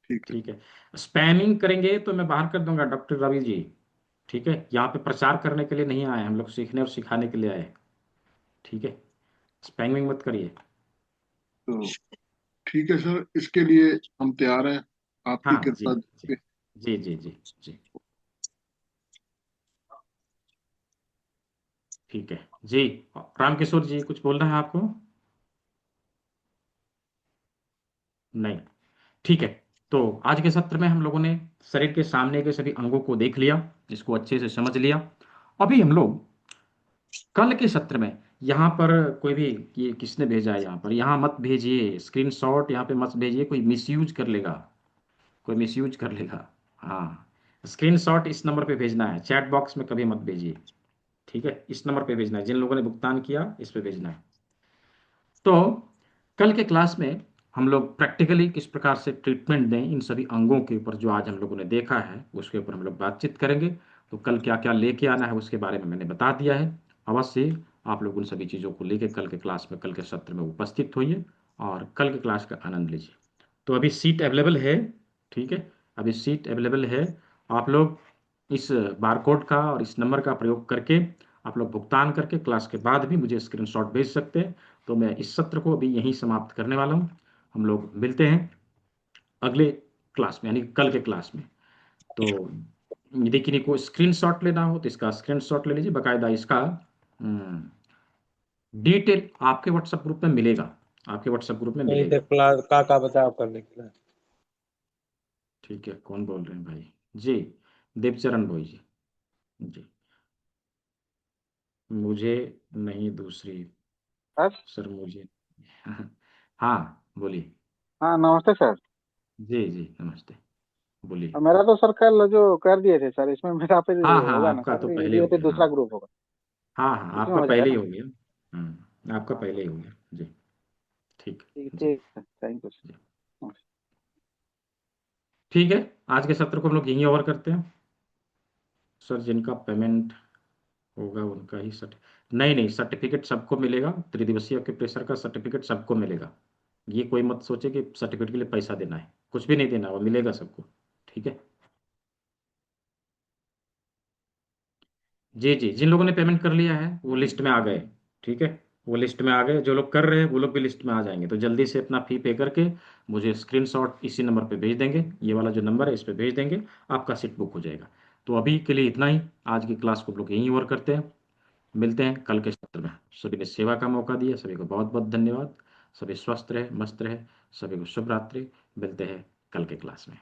ठीक है। ठीक है। स्पैमिंग करेंगे तो मैं बाहर कर दूंगा डॉक्टर रवि जी। ठीक है, यहाँ पे प्रचार करने के लिए नहीं आए हम लोग, सीखने और सिखाने के लिए आए। ठीक है, स्पैमिंग मत करिए। तो ठीक है सर, इसके लिए हम तैयार हैं, आपकी हाँ जी कृपा जी पे। जी जी जी जी। ठीक है जी। रामकिशोर जी कुछ बोलना है आपको? नहीं। ठीक है। तो आज के सत्र में हम लोगों ने शरीर के सामने के सभी अंगों को देख लिया, इसको अच्छे से समझ लिया। अभी हम लोग कल के सत्र में, यहाँ पर कोई भी, ये किसने भेजा है यहाँ पर, यहाँ मत भेजिए स्क्रीनशॉट, यहाँ पे मत भेजिए, कोई मिसयूज कर लेगा, कोई मिसयूज कर लेगा। हाँ, स्क्रीनशॉट इस नंबर पे भेजना है, चैट बॉक्स में कभी मत भेजिए। ठीक है, इस नंबर पे भेजना है, जिन लोगों ने भुगतान किया इस पे भेजना है। तो कल के क्लास में हम लोग प्रैक्टिकली किस प्रकार से ट्रीटमेंट दें इन सभी अंगों के ऊपर जो आज हम लोगों ने देखा है, उसके ऊपर हम लोग बातचीत करेंगे। तो कल क्या क्या लेके आना है उसके बारे में मैंने बता दिया है। अवश्य आप लोग उन सभी चीज़ों को लेके कल के क्लास में, कल के सत्र में उपस्थित होइए और कल के क्लास का आनंद लीजिए। तो अभी सीट अवेलेबल है। ठीक है, अभी सीट अवेलेबल है। आप लोग इस बारकोड का और इस नंबर का प्रयोग करके आप लोग भुगतान करके क्लास के बाद भी मुझे स्क्रीनशॉट भेज सकते हैं। तो मैं इस सत्र को अभी यहीं समाप्त करने वाला हूँ। हम लोग मिलते हैं अगले क्लास में, यानी कल के क्लास में। तो यदि किसी को स्क्रीनशॉट लेना हो तो इसका स्क्रीनशॉट ले लीजिए, बाकायदा इसका डिटेल आपके व्हाट्सएप ग्रुप में मिलेगा, आपके व्हाट्सएप ग्रुप में नहीं तो मिलेगा। क्लास का बताओ करने के लिए। ठीक है, कौन बोल रहे हैं भाई? जी, देवचरण भाई जी। जी, मुझे नहीं दूसरी, सर। सर मुझे हाँ बोलिए। हाँ, नमस्ते सर। जी जी नमस्ते, बोलिए। मेरा तो सर कल जो कर दिए थे सर, इसमें मेरा फिर हाँ हाँ, होगा ना आपका तो सर? पहले ये हो फिर गया। हाँ दूसरा ग्रुप होगा, हाँ हाँ, इसमें आपका हो जाएगा पहले ही ना? हो गया। आपका हाँ, पहले ही हो गया जी। ठीक ठीक जी ठीक है, थैंक यू जी। सर। ठीक है, आज के सत्र को हम लोग यहीं ओवर करते हैं। सर जिनका पेमेंट होगा उनका ही नहीं नहीं, सर्टिफिकेट सबको मिलेगा, त्रिदिवसीय के प्रेशर का सर्टिफिकेट सबको मिलेगा। ये कोई मत सोचे कि सर्टिफिकेट के लिए पैसा देना है, कुछ भी नहीं देना, वो मिलेगा सबको। ठीक है जी जी, जिन लोगों ने पेमेंट कर लिया है वो लिस्ट में आ गए। ठीक है, वो लिस्ट में आ गए, जो लोग कर रहे हैं वो लोग भी लिस्ट में आ जाएंगे। तो जल्दी से अपना फी पे करके मुझे स्क्रीनशॉट इसी नंबर पे भेज देंगे, ये वाला जो नंबर है इस पे भेज देंगे, आपका सीट बुक हो जाएगा। तो अभी के लिए इतना ही, आज की क्लास को हम लोग यहीं ओवर करते हैं। मिलते हैं कल के सत्र में। सभी ने सेवा का मौका दिया, सभी को बहुत बहुत धन्यवाद। सभी स्वस्थ रहे, मस्त रहे, सभी को शुभ रात्रि। मिलते हैं कल के क्लास में।